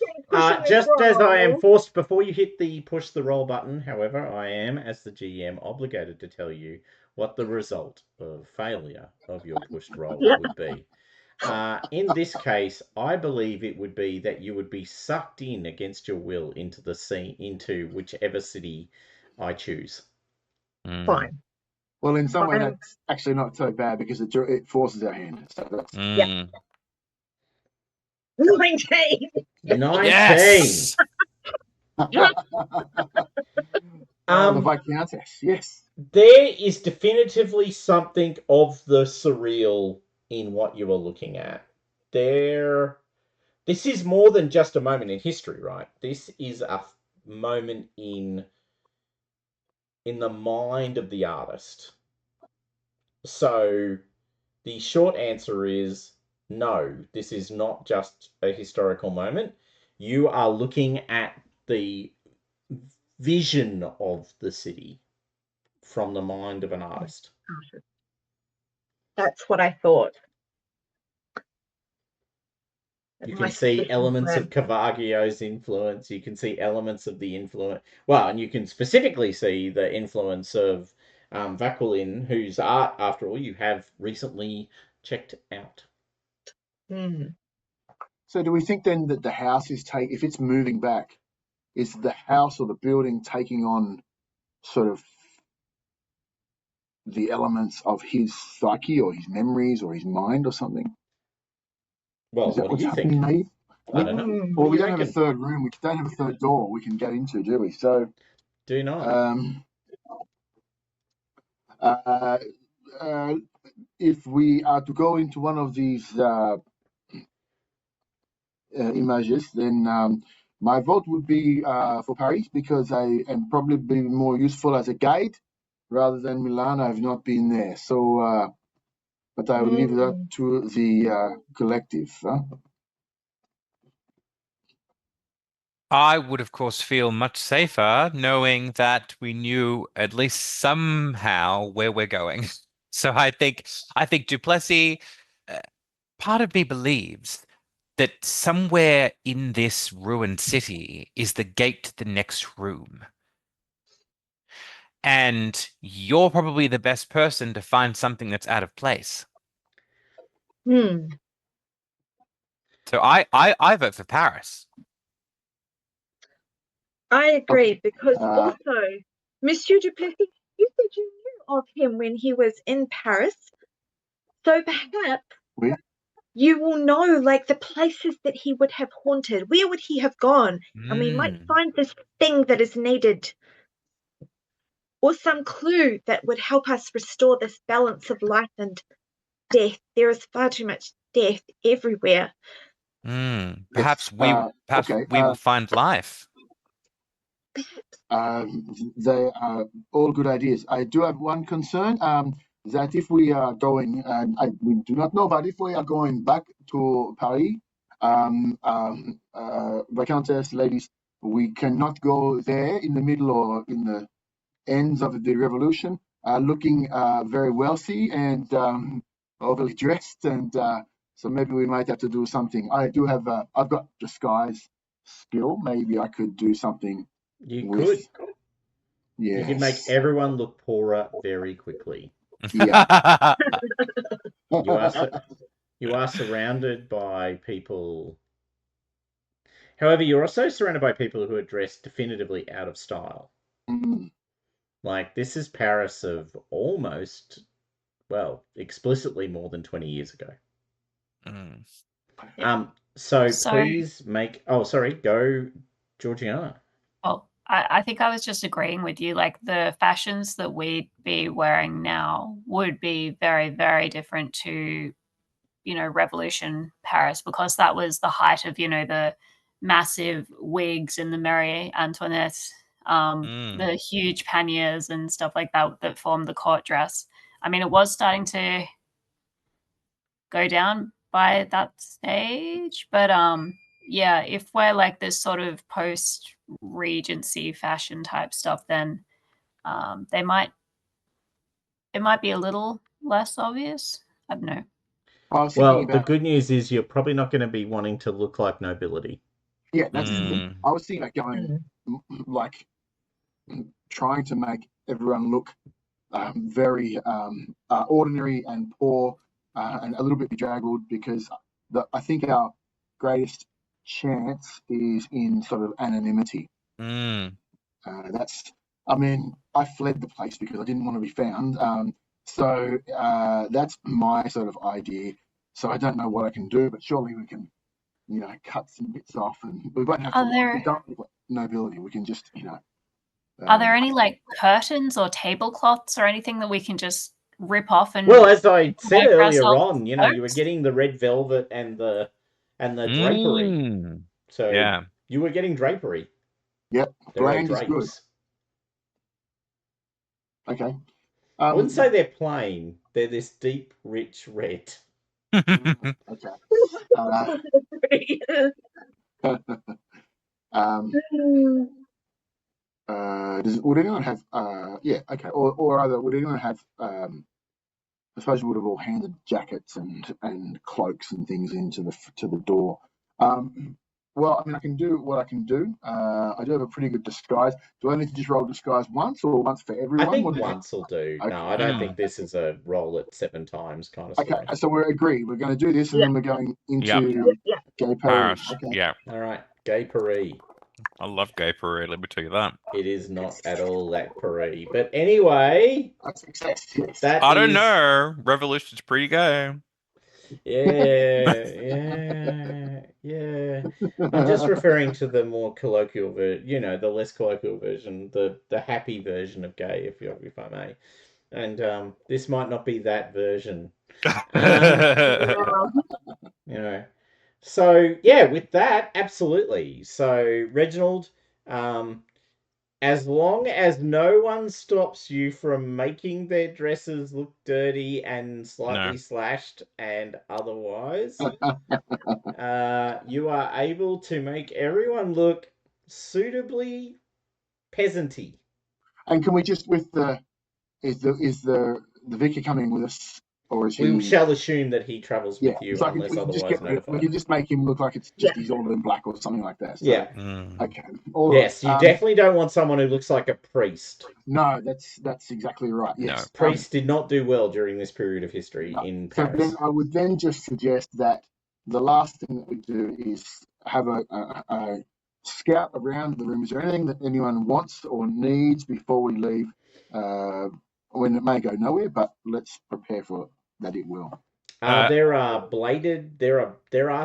Just as I am forced, before you hit the push the roll button, however, I am, as the GM, obligated to tell you what the result of failure of your pushed roll would be. In this case, I believe it would be that you would be sucked in against your will into the scene, into whichever city I choose. Mm. Fine. Well, in some way, Fine. that's actually not so bad because it forces our hand. So that's Mm. 19. 19. Yes. the Viscountess, yes. There is definitively something of the surreal in what you are looking at. This is more than just a moment in history, right? This is a moment in the mind of the artist. So the short answer is no, this is not just a historical moment. You are looking at the vision of the city from the mind of an artist. That's what I thought. You My can see suspicions elements were. of Caravaggio's influence. You can see elements of the influence. Well, and you can specifically see the influence of Vauquelin, whose art, after all, you have recently checked out. So do we think then that the house is if it's moving back, is the house or the building taking on sort of the elements of his psyche or his memories or his mind or something? Well, Is that what do what's you think? happening, maybe? I don't know. Mm. What Well, do we you don't have a reckon? third room. We don't have a third door we can get into, do we? So, Do not. uh, if we are to go into one of these images, then my vote would be for Paris because I am probably be more useful as a guide rather than Milan. I've not been there, so but I will leave that to the collective. I would, of course, feel much safer knowing that we knew at least somehow where we're going. So I think Duplessis, part of me believes that somewhere in this ruined city is the gate to the next room. And you're probably the best person to find something that's out of place. Hmm. So I vote for Paris. I agree because Uh, also, Monsieur Duplessis, you said you knew of him when he was in Paris. So perhaps Oui. you will know like the places that he would have haunted. Where would he have gone? And we might find this thing that is needed. Or some clue that would help us restore this balance of life and death. There is far too much death everywhere. Perhaps okay. we will find life. They are all good ideas. I do have one concern. That if we are going, and we do not know, but if we are going back to Paris, Viscountess ladies, we cannot go there in the middle or in the ends of the revolution, looking very wealthy and overly dressed, and so maybe we might have to do something. I do have, I've got disguise skill. Maybe I could do something You with. could. Yes. You could make everyone look poorer very quickly. Yeah. You are surrounded by people. However, you're also surrounded by people who are dressed definitively out of style. Like, this is Paris of almost, well, explicitly more than 20 years ago. So please make. Oh, sorry. Go, Georgiana. Well, I think I was just agreeing with you. Like the fashions that we'd be wearing now would be very, very different to, Revolution Paris, because that was the height of, the massive wigs and the Marie Antoinette, the huge panniers and stuff like that formed the court dress. I mean, it was starting to go down by that stage, but yeah, if we're like this sort of post Regency fashion type stuff, then it might be a little less obvious. I don't know. Well, the good news is you're probably not going to be wanting to look like nobility. Yeah, that's the thing. I was thinking about going like trying to make everyone look very ordinary and poor and a little bit bedraggled, because I think our greatest chance is in sort of anonymity. That's I mean, I fled the place because I didn't want to be found. So that's my sort of idea. So I don't know what I can do, but surely we can, cut some bits off, and we won't have to. We don't look like nobility. We can just, Are there any like curtains or tablecloths or anything that we can just rip off and? Well, as I said earlier ourselves on, you were coats? getting the red velvet and the drapery. Mm. So Yeah. you were getting drapery. Yep, There are bland is good. drapes. Okay. I wouldn't say they're plain. They're this deep, rich red. Okay. Would anyone have? Yeah. Okay. Or either would anyone have? I suppose we would have all handed jackets and cloaks and things into the door. Well, I mean, I can do what I can do. I do have a pretty good disguise. Do I need to just roll disguise once or once for everyone? I think once will do. Okay. No, I don't think this is a roll it 7 times kind of story. Okay, so we're agreed. We're going to do this, and then we're going into Gay Paris. Paris. Okay. Yeah. All right, Gay Paris. I love Gay Parade, let me tell you that. It is not at all that Paris. But anyway, that's success. Yes. I don't know. Revolution's pretty gay. Yeah. I'm just referring to the more colloquial version, the less colloquial version, the happy version of gay, if I may. And this might not be that version. So yeah, with that, absolutely. So Reginald, as long as no one stops you from making their dresses look dirty and slightly slashed and otherwise, you are able to make everyone look suitably peasanty. And can we just is the vicar coming with us, or is he? We shall assume that he travels with you unless otherwise notified. We can just make him look like it's just he's all in black or something like that. So, yeah. Okay. Yes, you definitely don't want someone who looks like a priest. No, that's exactly right. Yes. No, priests did not do well during this period of history in Paris. So then I would then just suggest that the last thing that we do is have a scout around the room. Is there anything that anyone wants or needs before we leave? When it may go nowhere, but let's prepare for that it will. There are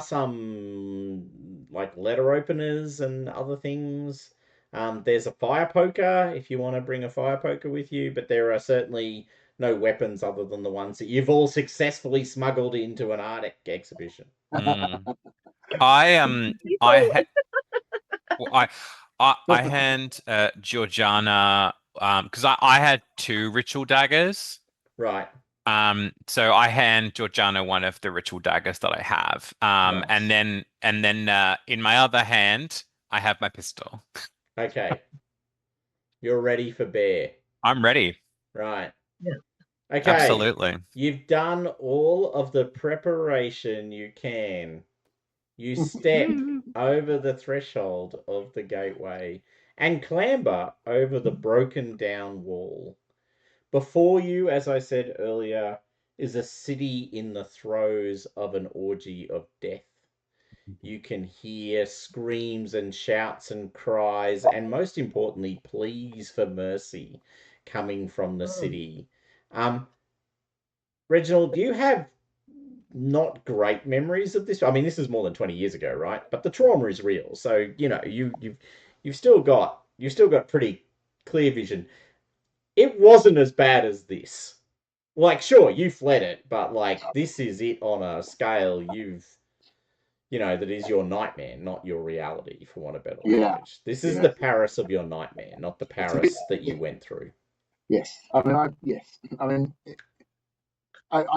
some like letter openers and other things. There's a fire poker if you want to bring a fire poker with you, but there are certainly no weapons other than the ones that you've all successfully smuggled into an art exhibition. I hand Georgiana because I had 2 ritual daggers. Right. So I hand Georgiana one of the ritual daggers that I have. Nice. And then in my other hand I have my pistol. Okay. You're ready for bear. I'm ready. Right. Yeah. Okay. Absolutely. You've done all of the preparation you can. You step over the threshold of the gateway and clamber over the broken down wall. Before you, as I said earlier, is a city in the throes of an orgy of death. You can hear screams and shouts and cries, and most importantly, pleas for mercy coming from the city. Reginald, you have not great memories of this. I mean, this is more than 20 years ago, right? But the trauma is real. So, you've still got pretty clear vision. It wasn't as bad as this. Like, sure, you fled it, but like this is it on a scale that is your nightmare, not your reality, for want of better language. This is the Paris of your nightmare, not the Paris that you went through. Yes. I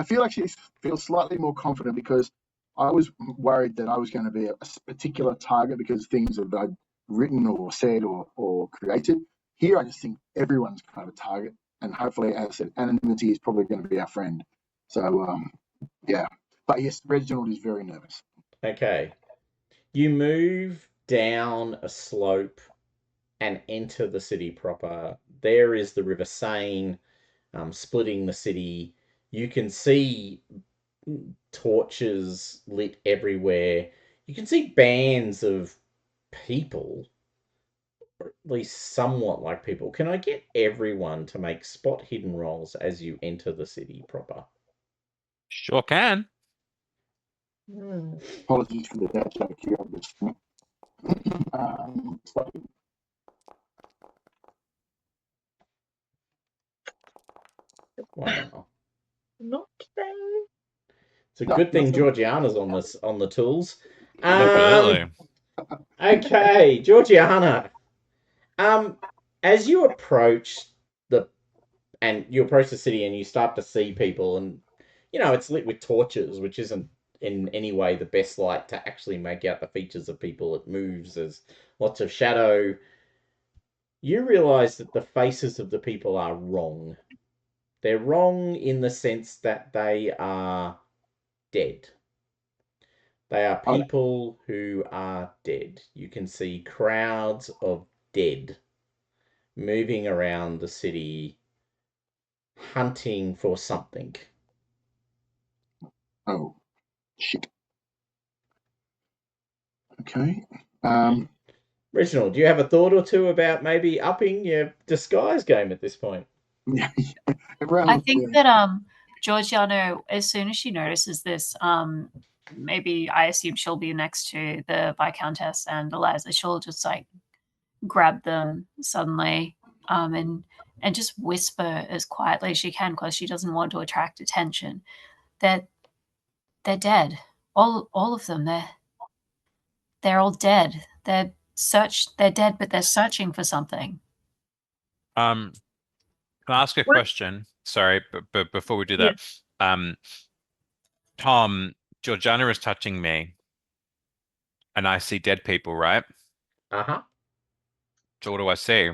feel actually feel slightly more confident because I was worried that I was going to be a particular target because things that I'd written or said or created. Here, I just think everyone's kind of a target, and hopefully, as I said, anonymity is probably going to be our friend. So, yeah. But yes, Reginald is very nervous. Okay. You move down a slope and enter the city proper. There is the River Seine, splitting the city. You can see torches lit everywhere. You can see bands of people or at least somewhat like people. Can I get everyone to make spot hidden rolls as you enter the city proper? Sure can. Apologies for the dad joke here. I'm just, Wow. Not today. It's a No, good thing nothing. Georgiana's on the tools. Absolutely. Okay, Georgiana. As you approach the city and you start to see people, and it's lit with torches, which isn't in any way the best light to actually make out the features of people. It moves, there's lots of shadow. You realize that the faces of the people are wrong. They're wrong in the sense that they are dead. They are Oh, people who are dead. You can see crowds of dead moving around the city, hunting for something. oh, shit. Okay. Reginald, do you have a thought or two about maybe upping your disguise game at this point? I think that Georgiana, as soon as she notices this, maybe I assume she'll be next to the Viscountess and Eliza. She'll just like grab them suddenly, and just whisper as quietly as she can because she doesn't want to attract attention. That they're dead. All of them. They're all dead. They're dead, but they're searching for something. Can I ask a What? question? Sorry, but before we do Yeah. that, Tom, Georgiana is touching me, and I see dead people, right? Uh-huh. So what do I see?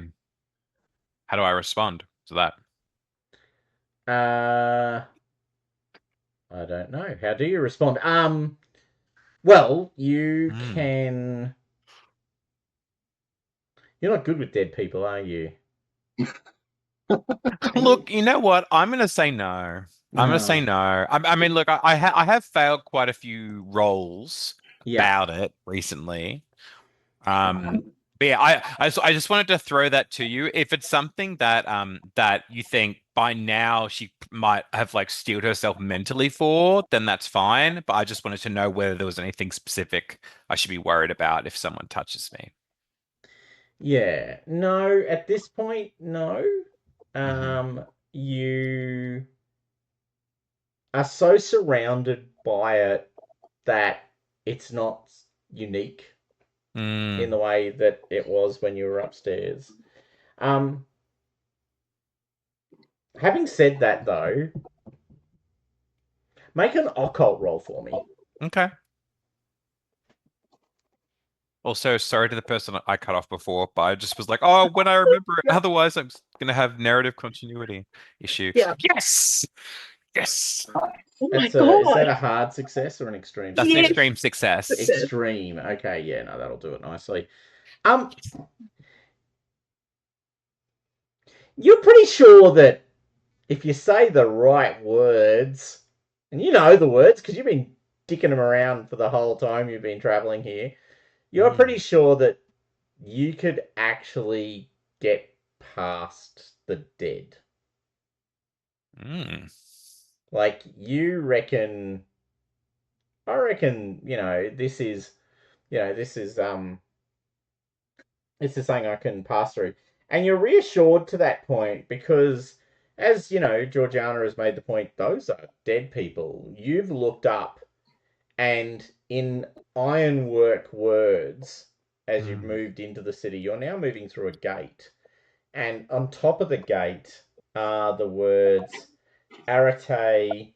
How do I respond to that? I don't know. How do you respond? Well, you Hmm. can. You're not good with dead people, are you? Look, you know what? I'm gonna say no. I'm gonna say No. no. I mean, look, I have failed quite a few roles Yeah. about it recently. But yeah, I just wanted to throw that to you. If it's something that you think by now she might have like steeled herself mentally for, then that's fine. But I just wanted to know whether there was anything specific I should be worried about if someone touches me. Yeah. No, at this point, no. Hmm. You are so surrounded by it that it's not unique in Mm. the way that it was when you were upstairs. Um, Having said that, though, make an occult roll for me. Okay. Also, sorry to the person I cut off before, but I just was like, oh, when I remember it, otherwise I'm gonna have narrative continuity issue. Yeah. Yes! Yes! Oh my Is that god. a hard success or an extreme That's an Yes. success? extreme success. Extreme. Okay, yeah, no, that'll do it nicely. Um, you're pretty sure that if you say the right words, and you know the words because you've been dicking them around for the whole time you've been traveling here, you're Mm. pretty sure that you could actually get past the dead. Mm. Like, I reckon, this is something I can pass through. And you're reassured to that point because, as you know, Georgiana has made the point, those are dead people. You've looked up, and in ironwork words, as you've Mm. moved into the city, you're now moving through a gate. And on top of the gate are the words Arate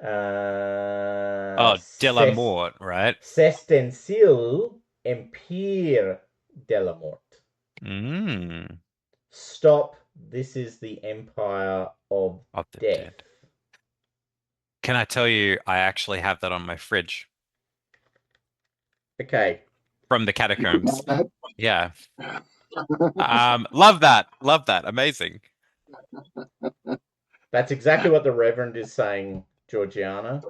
Oh, de la Ses, Mort, right? Sestensil Empire de la Mort. Mm. Stop. This is the Empire of Of the Death. dead. Can I tell you, I actually have that on my fridge Okay. from the catacombs. That. Yeah. Love that. Love that. Amazing. That's exactly what the Reverend is saying, Georgiana.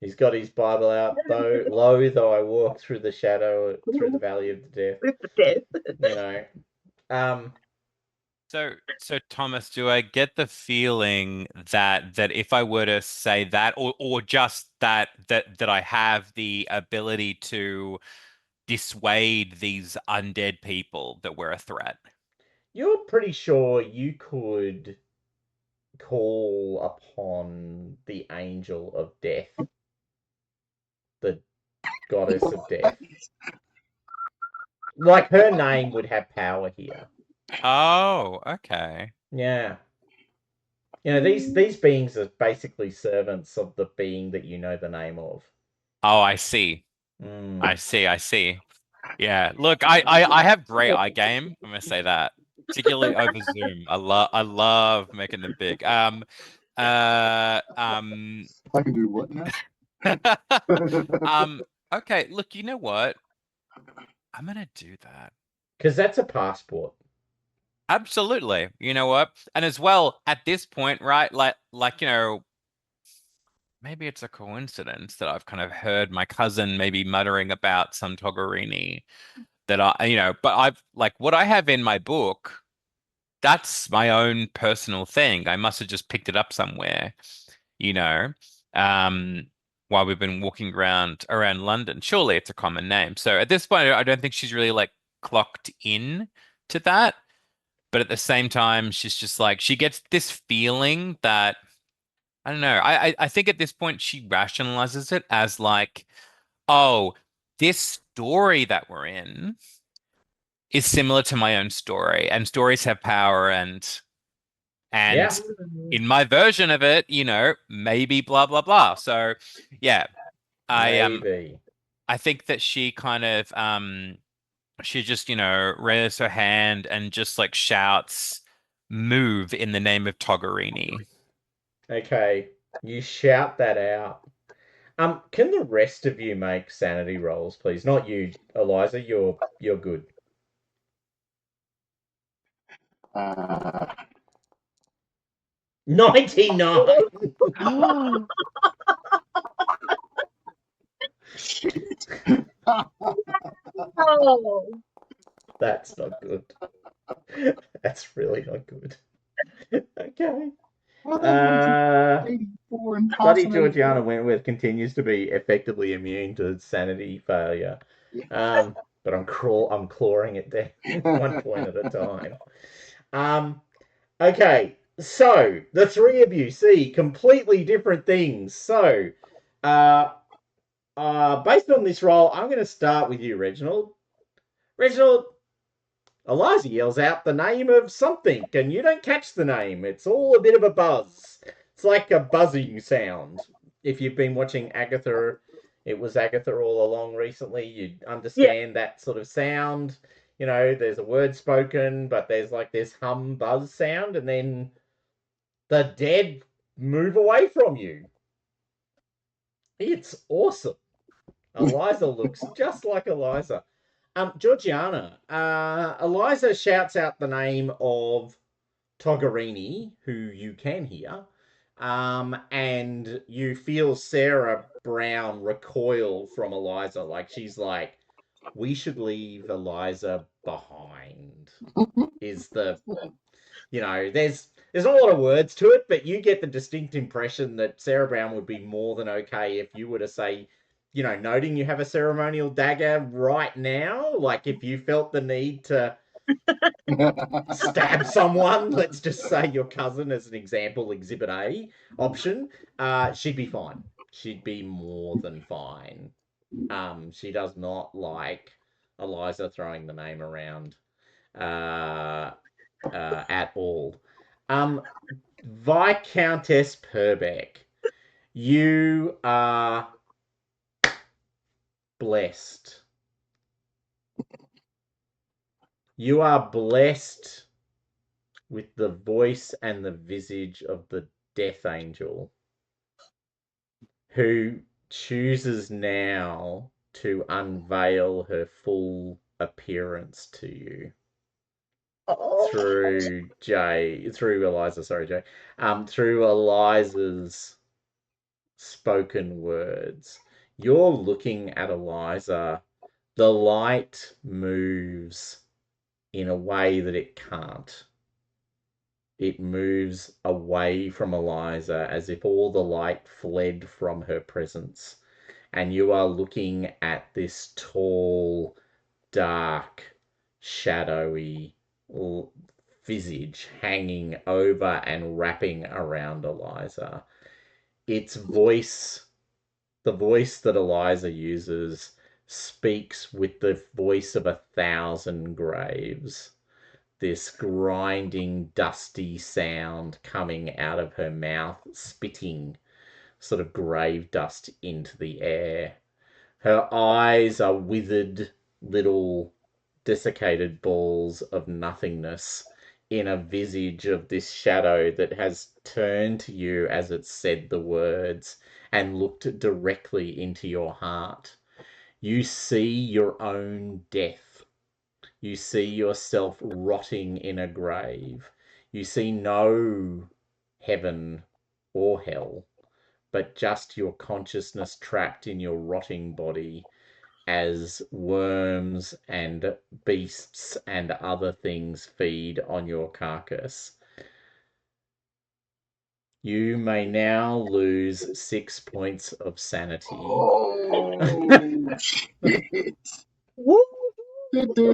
He's got his Bible out, though. Lo, though I walk through the shadow, through the valley of the death. With the death. You know. So Thomas, do I get the feeling that if I were to say that, or just that I have the ability to dissuade these undead people, that we're a threat? You're pretty sure you could call upon the angel of death, the goddess of death. Like, her name would have power here. Oh, okay. Yeah. You know, these beings are basically servants of the being that you know the name of. Oh, I see. I see. Yeah. Look, I have great eye game. I'm gonna say that. Particularly over Zoom. I love making them big. I can do what now? Okay, look, you know what? I'm gonna do that. Because that's a passport. Absolutely. You know what? And as well, at this point, right, like, maybe it's a coincidence that I've kind of heard my cousin maybe muttering about some Toggerini that but I've like what I have in my book, that's my own personal thing. I must have just picked it up somewhere, you know, um, while we've been walking around London. Surely it's a common name. So at this point, I don't think she's really like clocked in to that. But at the same time, she's just like she gets this feeling that I don't know. I think at this point she rationalizes it as like, oh, this story that we're in is similar to my own story, and stories have power, and Yeah. in my version of it, maybe blah blah blah. So yeah, I Maybe. I think that she kind of she just, raises her hand and just like shouts, "Move in the name of Toggerini." Okay. You shout that out. Can the rest of you make sanity rolls, please? Not you, Eliza. You're good. 99. Shit. Oh. That's not good. That's really not good. Okay. Well, that was 84 and Bloody passing Georgiana Wentworth continues to be effectively immune to sanity failure. But I'm clawing it down one point at a time. Okay, so the three of you see completely different things. So, based on this roll, I'm going to start with you, Reginald. Reginald, Eliza yells out the name of something, and you don't catch the name. It's all a bit of a buzz. It's like a buzzing sound. If you've been watching Agatha, it was Agatha all along recently, you'd understand that sort of sound. You know, there's a word spoken, but there's like this hum buzz sound, and then the dead move away from you. It's awesome. Eliza looks just like Eliza. Georgiana, Eliza shouts out the name of Toggerini, who you can hear, and you feel Sarah Brown recoil from Eliza. Like, she's like, we should leave Eliza behind. Is the, there's not a lot of words to it, but you get the distinct impression that Sarah Brown would be more than okay if you were to say, noting you have a ceremonial dagger right now, like if you felt the need to stab someone, let's just say your cousin as an example, exhibit A option, she'd be fine. She'd be more than fine. She does not like Eliza throwing the name around at all. Viscountess Purbeck, you are blessed. You are blessed with the voice and the visage of the Death Angel, who chooses now to unveil her full appearance to you through Eliza's spoken words. You're looking at Eliza. The light moves in a way that it can't. It moves away from Eliza as if all the light fled from her presence. And you are looking at this tall, dark, shadowy visage hanging over and wrapping around Eliza. Its voice, the voice that Eliza uses, speaks with the voice of 1,000 graves. This grinding, dusty sound coming out of her mouth, spitting sort of grave dust into the air. Her eyes are withered little desiccated balls of nothingness in a visage of this shadow that has turned to you as it said the words and looked directly into your heart. You see your own death. You see yourself rotting in a grave. You see no heaven or hell, but just your consciousness trapped in your rotting body as worms and beasts and other things feed on your carcass. You may now lose 6 points of sanity. Oh, shit. Woo! I get to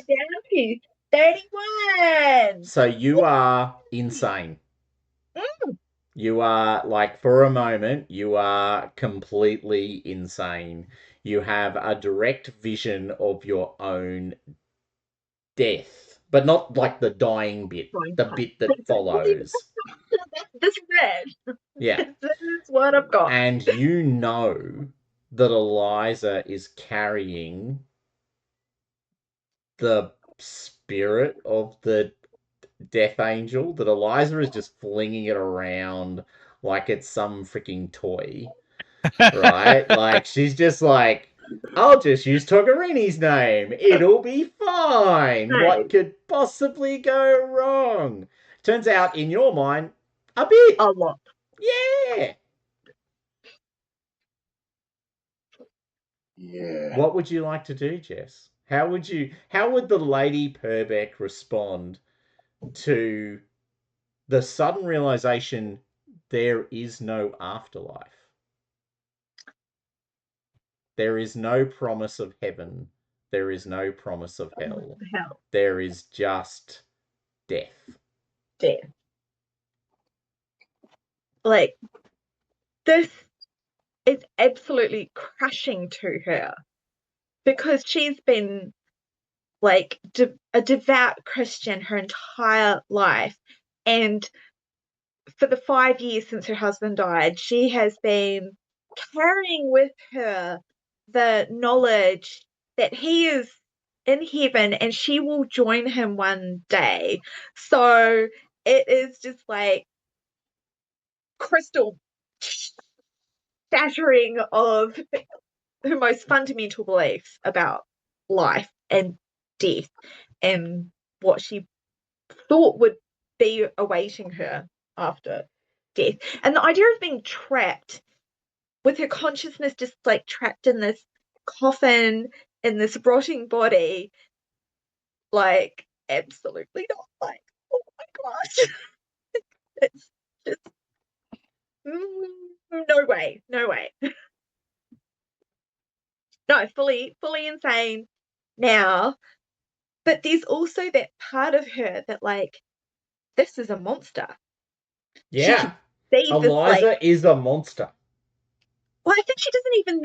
down to 31. So you are insane. You are, like, for a moment, you are completely insane. You have a direct vision of your own death, but not like the dying bit, the bit that follows. This red. Yeah. This is what I've got. And you know that Eliza is carrying the spirit of the death angel, that Eliza is just flinging it around like it's some freaking toy, right? Like, she's just like, I'll just use Togorini's name. It'll be fine. Right. What could possibly go wrong? Turns out, in your mind, a bit. A lot. Yeah. Yeah. What would you like to do, Jess? How would the Lady Purbeck respond to the sudden realization there is no afterlife? There is no promise of heaven. There is no promise of hell. There is just death. Death. Like, this is absolutely crushing to her because she's been like a devout Christian her entire life, and for the 5 years since her husband died, she has been carrying with her the knowledge that he is in heaven and she will join him one day. So it is just like crystal shattering of her most fundamental beliefs about life and death and what she thought would be awaiting her after death. And the idea of being trapped with her consciousness just like trapped in this coffin, in this rotting body, like, absolutely not. Like, oh my gosh. It's just no way. No, fully insane now. But there's also that part of her that, like, this is a monster. Yeah. Eliza is a monster. Well, I think she doesn't even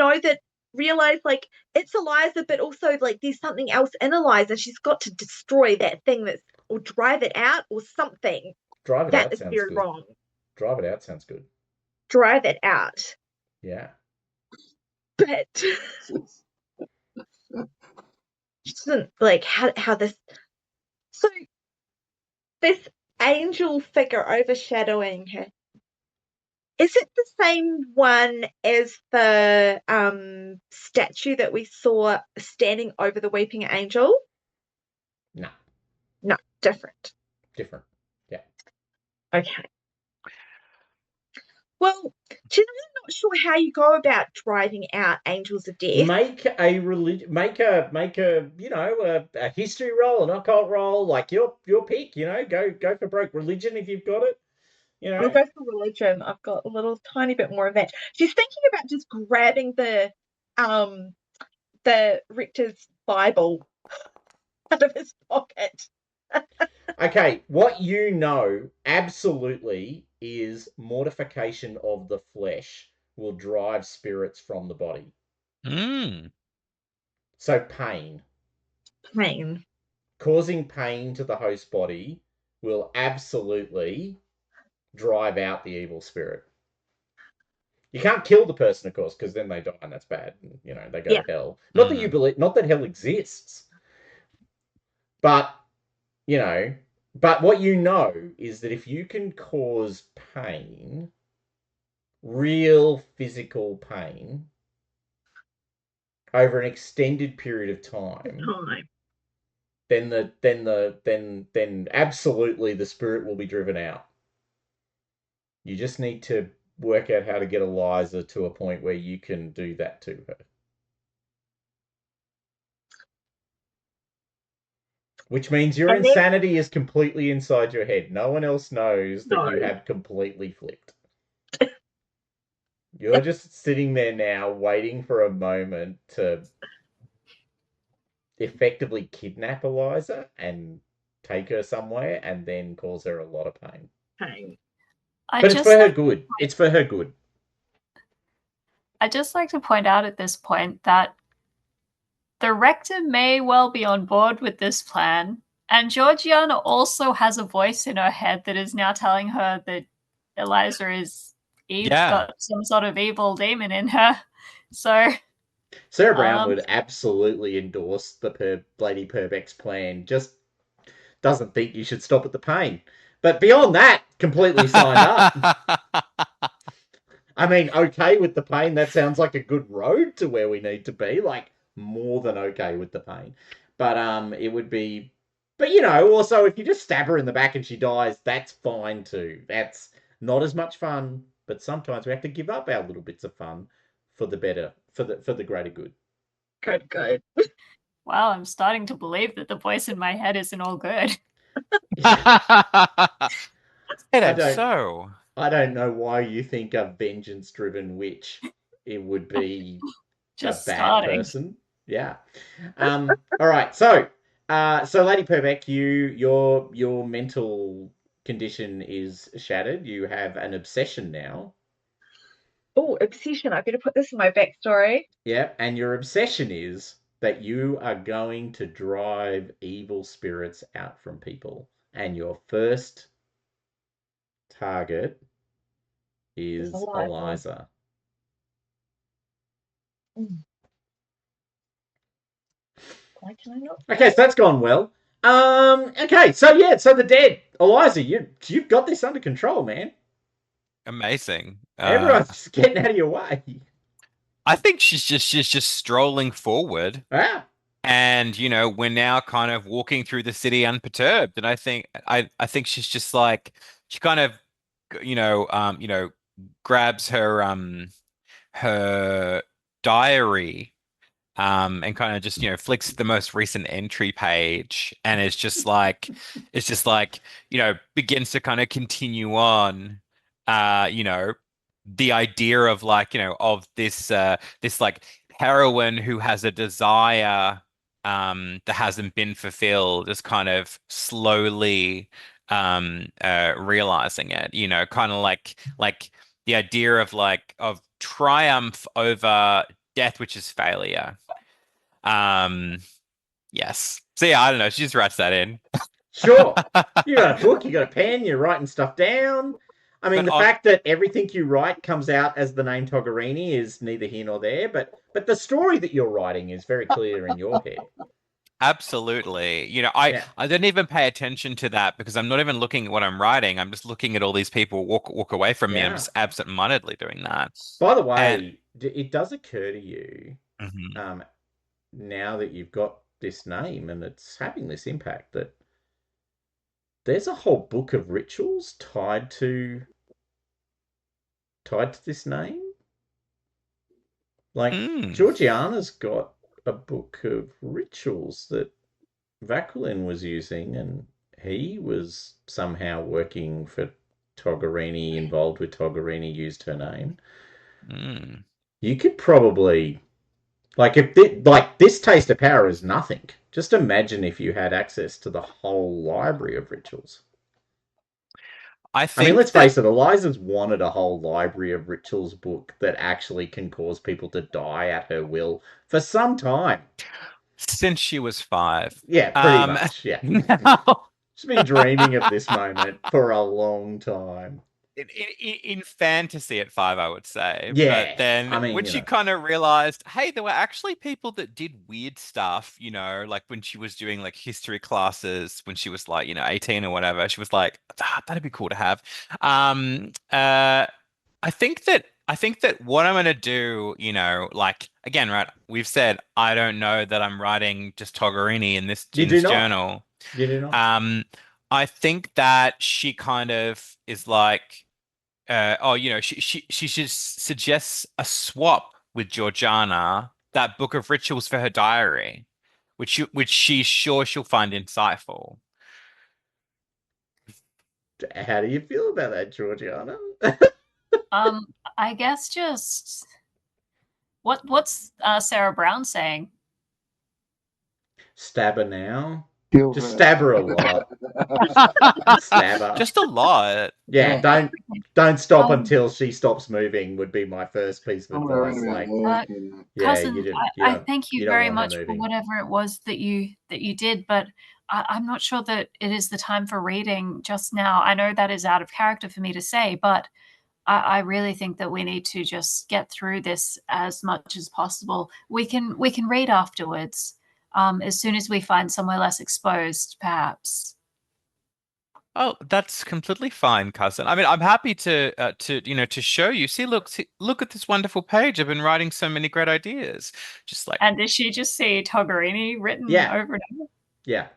realize, like, it's Eliza, but also, like, there's something else in Eliza. She's got to destroy that thing or drive it out or something. Drive it that out is sounds very good. wrong. Drive it out sounds good. Drive it out. Yeah. But she doesn't, like, how this. So, this angel figure overshadowing her, is it the same one as the statue that we saw standing over the weeping angel? No. No, different. Different. Yeah. Okay. Well, Jen, I'm not sure how you go about driving out angels of death. Make a a history roll, an occult roll, like your pick. Go for broke religion if you've got it. I'll go for religion. I've got a little tiny bit more of that. She's thinking about just grabbing the rector's Bible out of his pocket. Okay, what you know absolutely is mortification of the flesh will drive spirits from the body. So pain. Pain. Causing pain to the host body will absolutely drive out the evil spirit. You can't kill the person, of course, because then they die and that's bad. They go to hell. Not that you believe, not that hell exists, but but what you know is that if you can cause pain, real physical pain, over an extended period of time, then absolutely the spirit will be driven out. You just need to work out how to get Eliza to a point where you can do that to her. Which means your insanity is completely inside your head. No one else knows that you have completely flipped. You're just sitting there now waiting for a moment to effectively kidnap Eliza and take her somewhere and then cause her a lot of pain. But it's for her good. It's for her good. I'd just like to point out at this point that the rector may well be on board with this plan, and Georgiana also has a voice in her head that is now telling her that Eliza is got some sort of evil demon in her. So Sarah Brown would absolutely endorse the Lady Purbeck's plan. Just doesn't think you should stop at the pain. But beyond that, completely signed up. I mean, okay with the pain. That sounds like a good road to where we need to be. Like, more than okay with the pain. But it would be. But also if you just stab her in the back and she dies, that's fine too. That's not as much fun. But sometimes we have to give up our little bits of fun for the better, for the greater good. Good. Wow, I'm starting to believe that the voice in my head isn't all good. I don't know why you think a vengeance-driven witch it would be just a bad person. Yeah. All right. So Lady Purbeck, your mental condition is shattered. You have an obsession now. Oh, obsession. I better put this in my backstory. Yeah, and your obsession is that you are going to drive evil spirits out from people. And your first target is Eliza. Why can I not? Okay, so that's gone well. Okay, so the dead. Eliza, you've got this under control, man. Amazing. Everyone's just getting out of your way. I think she's just strolling forward. And we're now kind of walking through the city unperturbed. And I think she's just like, she kind of grabs her diary and kind of just flicks the most recent entry page and it's just like begins to kind of continue on the idea of of this like heroine who has a desire that hasn't been fulfilled is kind of slowly realizing it, kind of like the idea of triumph over death, which is failure. Yes. So yeah, I don't know. She just writes that in. Sure. You got a book, you got a pen, you're writing stuff down. I mean, the fact that everything you write comes out as the name Togherini is neither here nor there, but the story that you're writing is very clear in your head. Absolutely. I didn't even pay attention to that because I'm not even looking at what I'm writing. I'm just looking at all these people walk away from me. I'm just absent-mindedly doing that. By the way, it does occur to you, now that you've got this name and it's having this impact, that there's a whole book of rituals tied to this name. Like, Mm. Georgiana's got a book of rituals that Vaquilin was using, and he was somehow working for Togherini, involved with Togherini, used her name. Mm. You could probably, like, if this taste of power is nothing. Just imagine if you had access to the whole library of rituals. I I mean, think let's that face it, Eliza's wanted a whole library of rituals book that actually can cause people to die at her will for some time. since she was 5. Yeah, pretty much. Yeah. Now, She's been dreaming of this moment for a long time. in fantasy at 5, I would say. But Yeah. then I mean, when she kind of realized, hey, there were actually people that did weird stuff, like when she was doing like history classes when she was like, 18 or whatever, she was like, that'd be cool to have. I think that what I'm gonna do, like again, right? We've said I don't know that I'm writing just Togherini in this you do not. journal. You do not. I think that she kind of is like, she just suggests a swap with Georgiana, that book of rituals for her diary, which she's sure she'll find insightful. How do you feel about that, Georgiana? I guess just what's Sarah Brown saying? Stab her now. Kill Just her. stab her a lot. Stab her. Just a lot. Yeah, Yeah. don't stop Um, until she stops moving would be my first piece of Somewhere around advice. about Like, there. You know. yeah, Cousin, I thank you you don't very want her much for moving. whatever it was that you did, but I'm not sure that it is the time for reading just now. I know that is out of character for me to say, but I really think that we need to just get through this as much as possible. We can read afterwards, as soon as we find somewhere less exposed, perhaps. Oh, that's completely fine, cousin. I mean, I'm happy to show you. Look at this wonderful page. I've been writing so many great ideas. Just like, And does she just see Togherini written Yeah, over and over? yeah.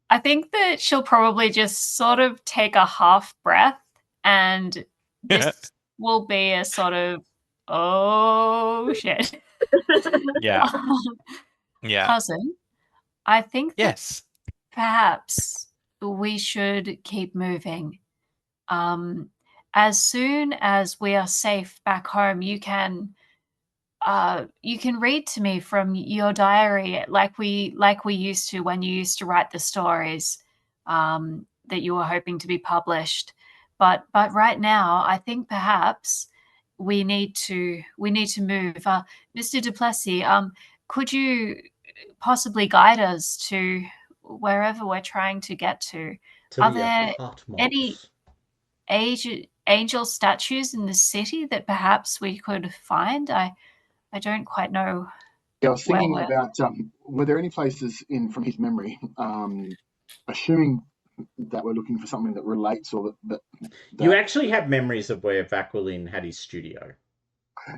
I think that she'll probably just sort of take a half breath, and this will be a sort of, oh shit. yeah, yeah, Cousin, I think that yes. perhaps we should keep moving. As soon as we are safe back home, you can read to me from your diary like we used to when you used to write the stories, that you were hoping to be published. But right now, I think perhaps we need to move. Mr. Duplessis, could you possibly guide us to wherever we're trying to get to? To Are the there any apartments. angel statues in the city that perhaps we could find? I don't quite know Yeah, I was where thinking we're. about were there any places in from his memory, assuming that we're looking for something that relates or You that actually have memories of where Vaquilin had his studio.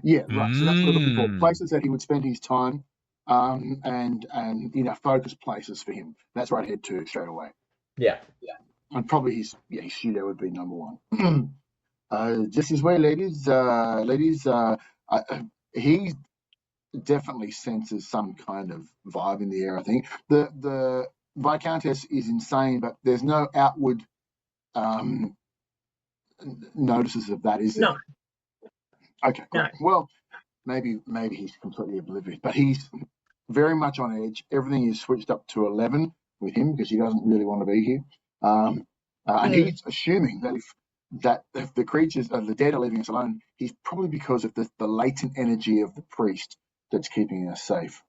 yeah, right. So that's what we're looking for. Mm. Places that he would spend his time, and focus places for him. That's where I'd head to straight away. Yeah. And probably his studio would be number one. Just as well, ladies. He definitely senses some kind of vibe in the air. I think the Viscountess is insane, but there's no outward um, notices of that, is there? No, Okay, great. no. Well, maybe he's completely oblivious, but he's very much on edge. Everything is switched up to 11 with him because he doesn't really want to be here. And he's assuming that if the creatures, the dead, are leaving us alone, he's probably because of the latent energy of the priest that's keeping us safe.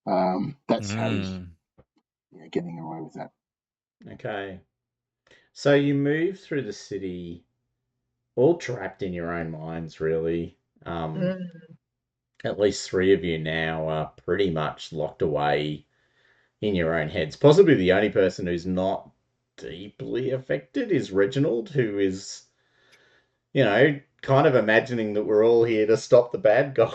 That's how he's getting away with that. Okay. So you move through the city, all trapped in your own minds, really. Mm. At least 3 of you now are pretty much locked away in your own heads. Possibly the only person who's not deeply affected is Reginald, who is, kind of imagining that we're all here to stop the bad guy.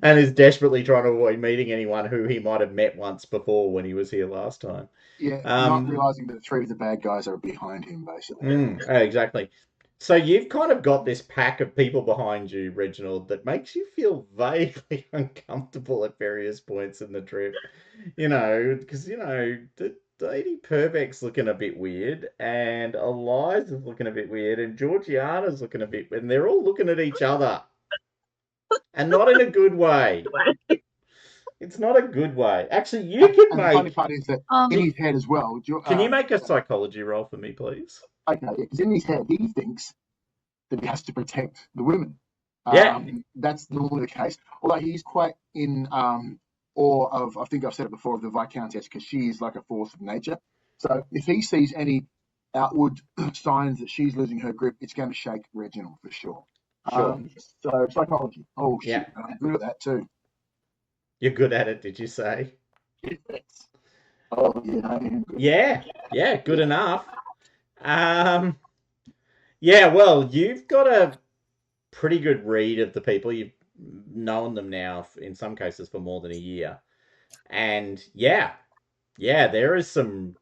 and is desperately trying to avoid meeting anyone who he might have met once before when he was here last time. Yeah, not realizing that 3 of the bad guys are behind him, basically. Exactly. So you've kind of got this pack of people behind you, Reginald, that makes you feel vaguely uncomfortable at various points in the trip. Because, the Lady Purbeck's looking a bit weird, and Eliza's looking a bit weird, and Georgiana's looking a bit weird, and they're all looking at each other. And not in a good way. It's not a good way. Actually, you can And the make... funny part is that in his head as well. Can you make a psychology roll for me, please? Okay, because in his head, he thinks that he has to protect the women. Yeah. That's normally the case. Although he's quite in awe of, I think I've said it before, of the Viscountess, because she is like a force of nature. So if he sees any outward signs that she's losing her grip, it's going to shake Reginald for sure. Sure. So psychology. Oh, shit. Yeah. I'm good at that too. You're good at it, did you say? Yes. Oh, yeah, I am good. Yeah, good enough. Yeah, well, you've got a pretty good read of the people. You've known them now, in some cases, for more than a year. And yeah, there is some...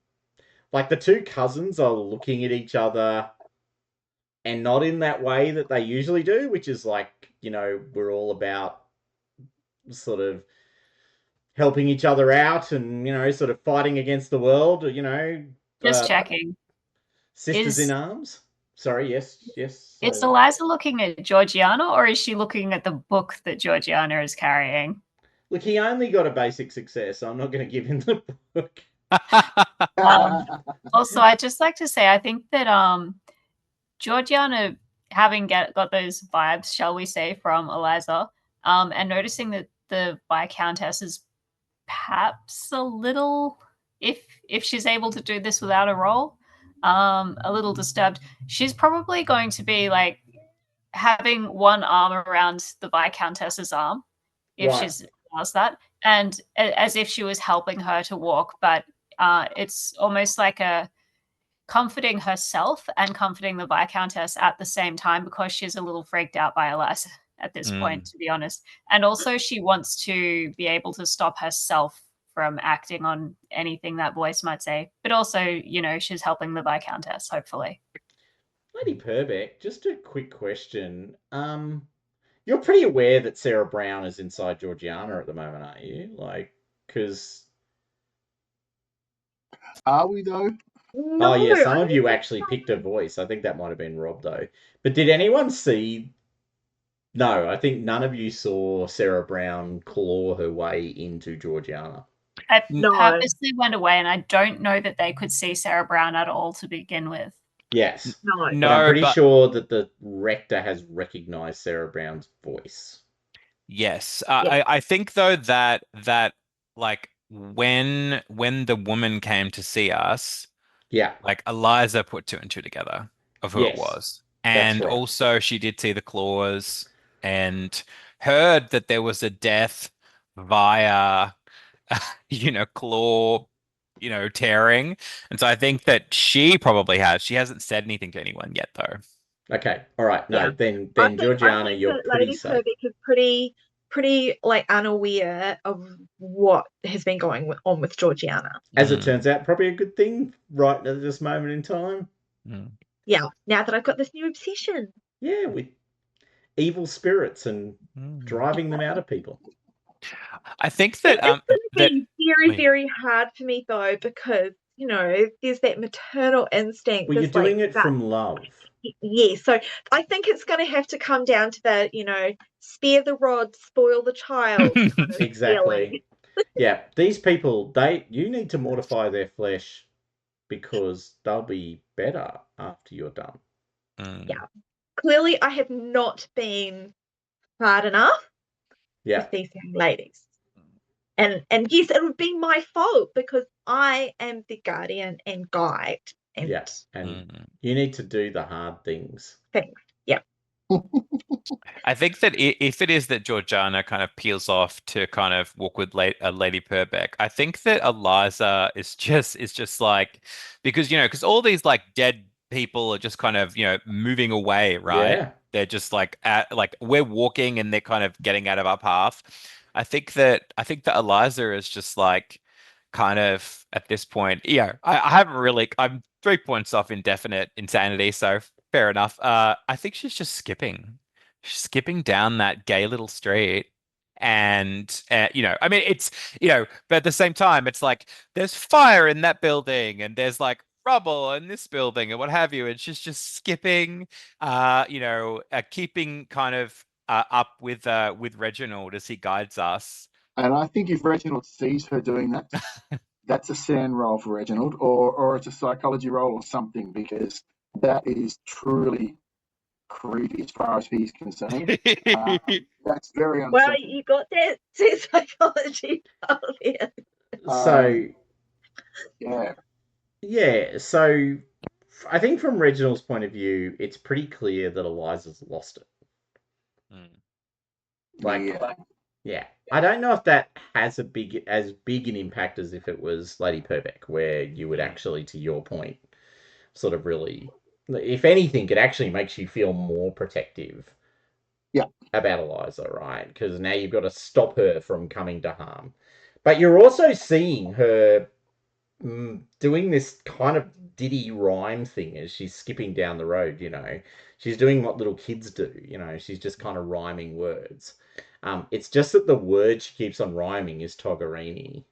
Like, the two cousins are looking at each other, and not in that way that they usually do, which is like, we're all about sort of helping each other out and, sort of fighting against the world, Just checking. Sisters in arms. Sorry, yes. Is Eliza looking at Georgiana, or is she looking at the book that Georgiana is carrying? Look, he only got a basic success, so I'm not going to give him the book. Also, I'd just like to say, I think that Georgiana, having got those vibes, shall we say, from Eliza, and noticing that the Viscountess is perhaps a little, if she's able to do this without a roll, a little disturbed. She's probably going to be like having one arm around the Viscountess's arm, if Right. she's does that, and as if she was helping her to walk, but it's almost like a comforting herself and comforting the Viscountess at the same time, because she's a little freaked out by Eliza at this point, to be honest. And also she wants to be able to stop herself from acting on anything that voice might say. But also, she's helping the Viscountess, hopefully. Lady Purbeck, just a quick question. You're pretty aware that Sarah Brown is inside Georgiana at the moment, aren't you? Like, because... Are we, though? No, Oh, yeah, some I of you don't actually picked her voice. I think that might have been Rob, though. But did anyone see... No, I think none of you saw Sarah Brown claw her way into Georgiana. I No. purposely went away, and I don't know that they could see Sarah Brown at all to begin with. Yes. No. But I'm pretty sure that the rector has recognized Sarah Brown's voice. Yes. I think, though, that like when the woman came to see us, Yeah. like Eliza put 2 and 2 together of who it Yes, was. that's And right. also she did see the claws and heard that there was a death via claw, tearing. And so I think that she probably has. She hasn't said anything to anyone yet, though. Okay. All right. No, Yeah. then I Georgiana, think you're that pretty Lady safe. Purbeck is pretty like unaware of what has been going on with Georgiana. As it turns out, probably a good thing right at this moment in time. Yeah, now that I've got this new obsession. Yeah, with evil spirits and driving them out of people. I think that It's going to be very, very hard for me, though, because, there's that maternal instinct. Well, you're doing it from love. Yeah, so I think it's going to have to come down to the, spare the rod, spoil the child kind of Exactly. feeling. Yeah, these people, you need to mortify their flesh because they'll be better after you're done. Yeah. Clearly, I have not been hard enough with these young ladies. And yes, it would be my fault because I am the guardian and guide. And you need to do the hard things. Yeah. I think that if it is that Georgiana kind of peels off to kind of walk with Lady Purbeck, I think that Eliza is just like, because all these like dead people are just kind of moving away, right? Yeah. they're just like we're walking and they're kind of getting out of our path. I think that Eliza is just like kind of at this point, I haven't really, I'm 3 points off indefinite insanity, so fair enough. I think she's just skipping down that gay little street. And I mean, but at the same time, it's like there's fire in that building, and there's like rubble in this building, and what have you. And she's just skipping, keeping kind of up with Reginald as he guides us. And I think if Reginald sees her doing that, that's a sand roll for Reginald, or it's a psychology roll or something, because that is truly creepy as far as he's concerned. That's very Well, unsettling. you got that psychology out there. So Yeah. So I think from Reginald's point of view, it's pretty clear that Eliza's lost it. Like, yeah. I don't know if that has as big an impact as if it was Lady Purbeck, where you would actually, to your point, sort of really, if anything, it actually makes you feel more protective. Yeah. About Eliza, right? Because now you've got to stop her from coming to harm. But you're also seeing her doing this kind of ditty rhyme thing as she's skipping down the road, She's doing what little kids do, She's just kind of rhyming words. It's just that the word she keeps on rhyming is Toggerini.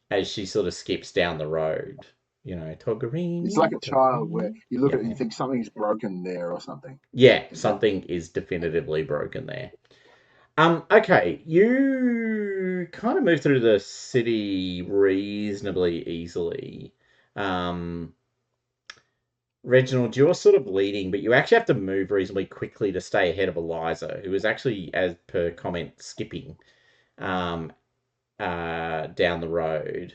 As she sort of skips down the road, Toggerini. It's like a child where you look at it and you Yeah. think something's broken there or something. Yeah, something is definitively broken there. Okay, you kind of move through the city reasonably easily. Reginald, you're sort of leading, but you actually have to move reasonably quickly to stay ahead of Eliza, who is actually, as per comment, skipping um, down the road.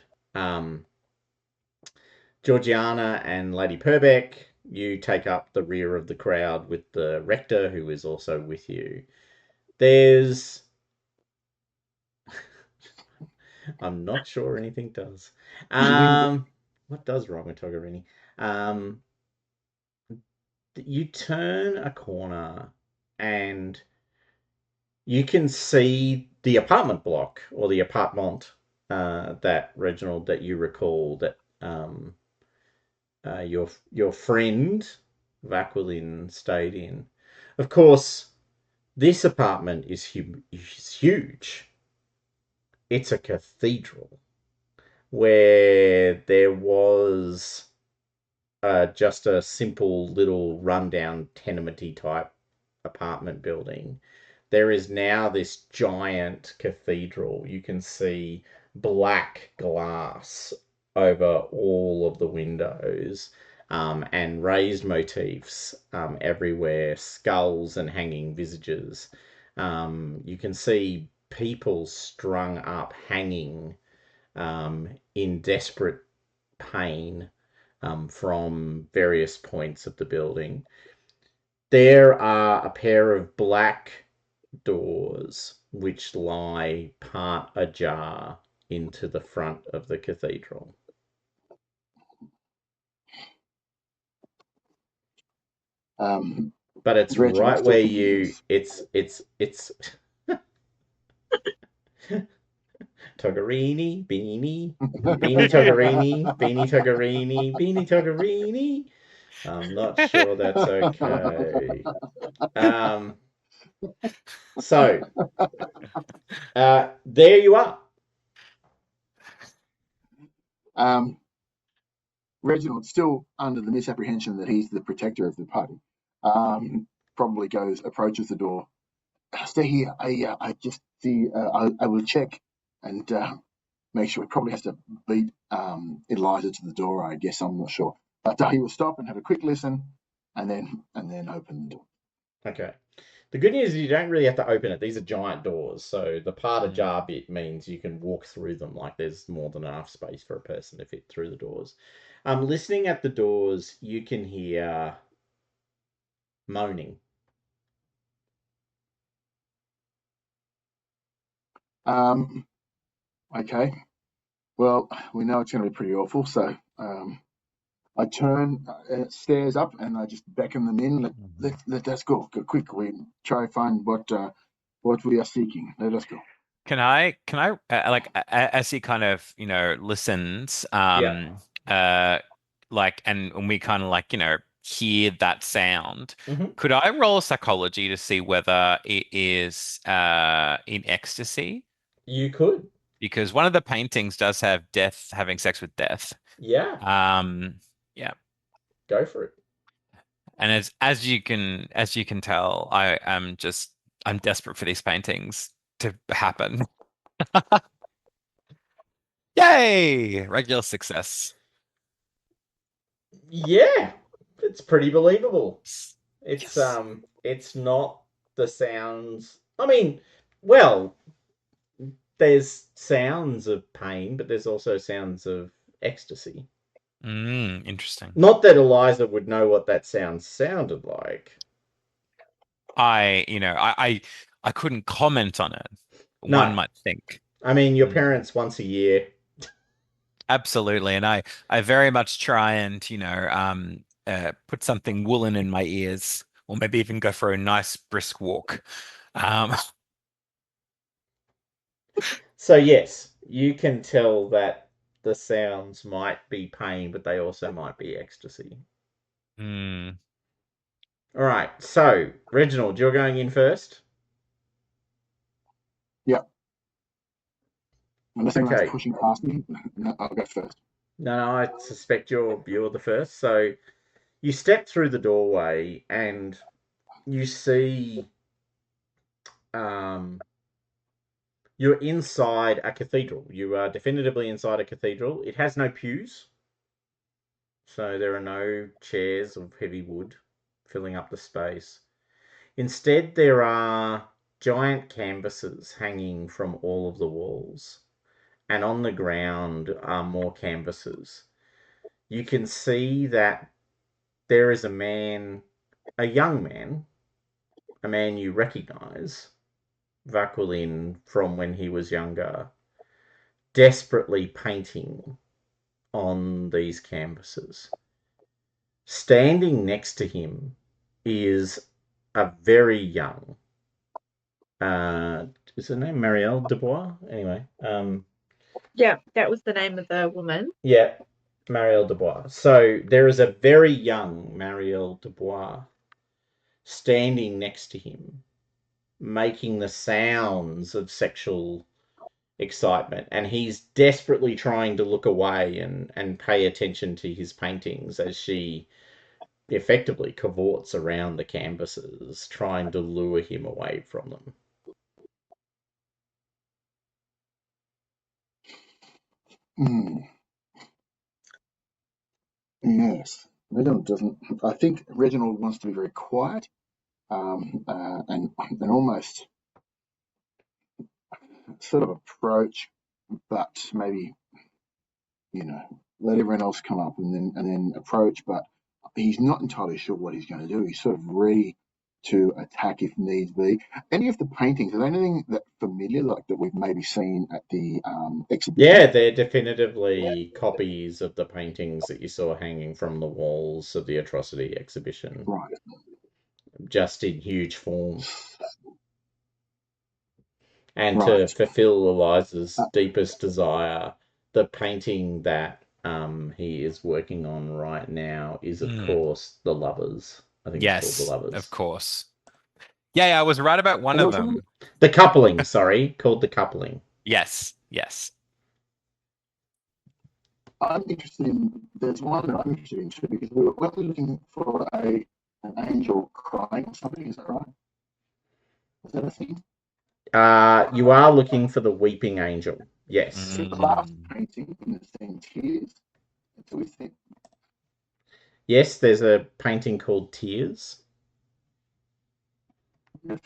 Georgiana and Lady Purbeck, you take up the rear of the crowd with the rector, who is also with you. There's I'm not sure anything does. What does rhyme with Toggerini? You turn a corner and you can see the apartment block or the apartment that Reginald that you recall that your friend Vaquilin stayed in. Of course, this apartment is huge. It's a cathedral where there was just a simple little rundown tenement type apartment building. There is now this giant cathedral. You can see black glass over all of the windows and raised motifs everywhere, skulls and hanging visages. You can see people strung up, hanging in desperate pain from various points of the building. There are a pair of black doors which lie part ajar into the front of the cathedral. But it's Reginald right still where continues. it's Toggerini, beanie, beanie Toggerini, beanie Toggerini, beanie Toggerini. I'm not sure that's okay. So, there you are. Reginald, still under the misapprehension that he's the protector of the party, probably approaches the door. Stay here. I just see. I will check and make sure. He probably has to beat Eliza to the door. I guess I'm not sure, but he will stop and have a quick listen, and then open the door. Okay. The good news is you don't really have to open it. These are giant doors, so the part ajar bit means you can walk through them. Like there's more than enough space for a person to fit through the doors. Listening at the doors, you can hear moaning. Okay. Well, we know it's going to be pretty awful, so I turn, stairs up, and I just beckon them in. Let us go. Go quick. We try to find what we are seeking. Let us go. Can I like as he kind of, listens, Yeah. like and we kind of like, hear that sound. Mhm. Could I roll psychology to see whether it is in ecstasy? You could. Because one of the paintings does have death having sex with death. Yeah. Yeah. Go for it. And as you can tell, I'm desperate for these paintings to happen. Yay! Regular success. Yeah. It's pretty believable. It's Yes. it's not the sounds. I mean, well, there's sounds of pain, but there's also sounds of ecstasy. Interesting. Not that Eliza would know what that sound sounded like. I couldn't comment on it. One No. might think. I mean, your Mm, parents once a year. absolutely. And I very much try and, put something woolen in my ears, or maybe even go for a nice brisk walk. Um, So yes, you can tell that the sounds might be pain, but they also might be ecstasy. hmm. All right. So, Reginald, you're going in first. Yeah. Unless anyone's Okay. pushing past me, no, I'll go first. No, I suspect you're the first. So you step through the doorway and you see um, you're inside a cathedral. You are definitively inside a cathedral. It has no pews, so there are no chairs of heavy wood filling up the space. Instead, there are giant canvases hanging from all of the walls, and on the ground are more canvases. You can see that there is a young man, a man you recognize, Vaquilin from when he was younger, desperately painting on these canvases. Standing next to him is a very young, uh, is her name Marielle Dubois? Anyway, Yeah, that was the name of the woman. yeah, Marielle Dubois. So there is a very young Marielle Dubois standing next to him, making the sounds of sexual excitement, and he's desperately trying to look away and pay attention to his paintings as she effectively cavorts around the canvases, trying to lure him away from them. Mm, yes. Reginald doesn't. I think Reginald wants to be very quiet, and almost sort of approach, but maybe let everyone else come up and then approach. But he's not entirely sure what he's going to do. He's sort of ready to attack if needs be. Any of the paintings, is there anything that familiar, like that we've maybe seen at the exhibition? Yeah, they're definitively copies of the paintings that you saw hanging from the walls of the Attrocity exhibition, Right. just in huge form. And to Right. fulfill Eliza's deepest desire, the painting that he is working on right now is, of course, The Lovers. I think it's called The Yes, Lovers. of course. Yeah, I was right about one And of also, them. The Coupling, sorry, called The Coupling. Yes, yes. I'm interested in. There's one that I'm interested in too, because we're looking for an angel crying or something. Is that right? Is that a thing? You are looking for the Weeping Angel. Yes. It's a glass Mm. painting in the same tears. Do we think? Yes, there's a painting called Tears. Do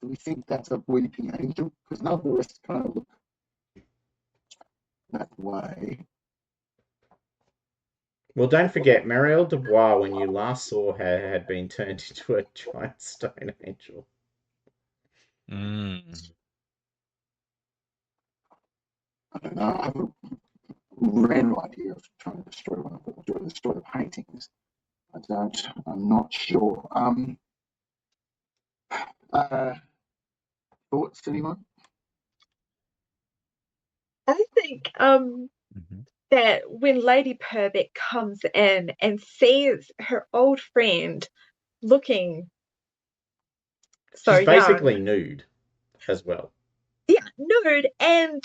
we think that's a weeping angel? Because none of the rest kind of look that way. Well, don't forget, Marielle Dubois, when you last saw her, had been turned into a giant stone angel. Mm. I don't know. I have a random idea of trying to destroy one of them. do it destroy the paintings? I'm not sure. Thoughts, anyone? I think Mhm. that when Lady Purbeck comes in and sees her old friend looking so She's basically young, nude as well. yeah, nude and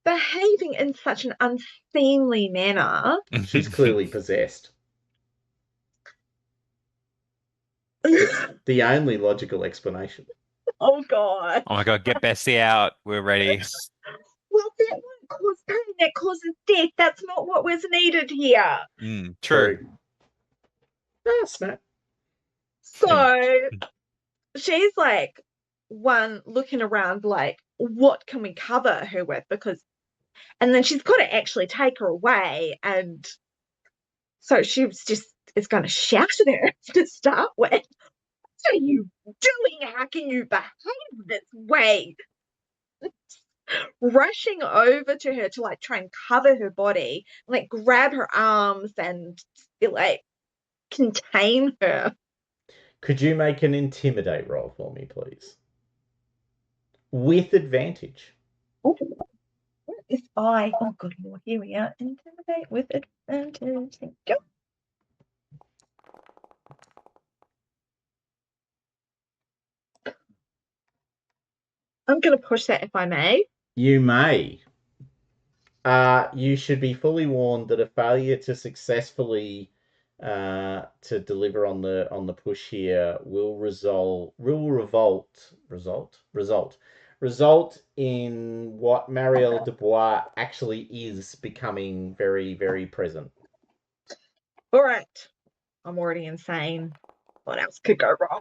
behaving in such an unseemly manner. She's clearly possessed. It's the only logical explanation. Oh God. Oh my god, get Bessie out. We're ready. Well, that won't cause pain, that causes death. That's not what was needed here. True. Ah, snap. So she's like one looking around like, what can we cover her with? And then she's got to actually take her away. And so she was just is going to shout at her to start with. What are you doing? How can you behave this way? Rushing over to her to like try and cover her body, like grab her arms and like contain her. Could you make an intimidate roll for me, please? With advantage. Oh, where is I? Oh, good lord, here we are. Intimidate with advantage. Thank you. I'm going to push that if I may. You may. You should be fully warned that a failure to successfully to deliver on the push here will result in what Marielle Dubois actually is becoming very, very present. All right. I'm already insane. What else could go wrong?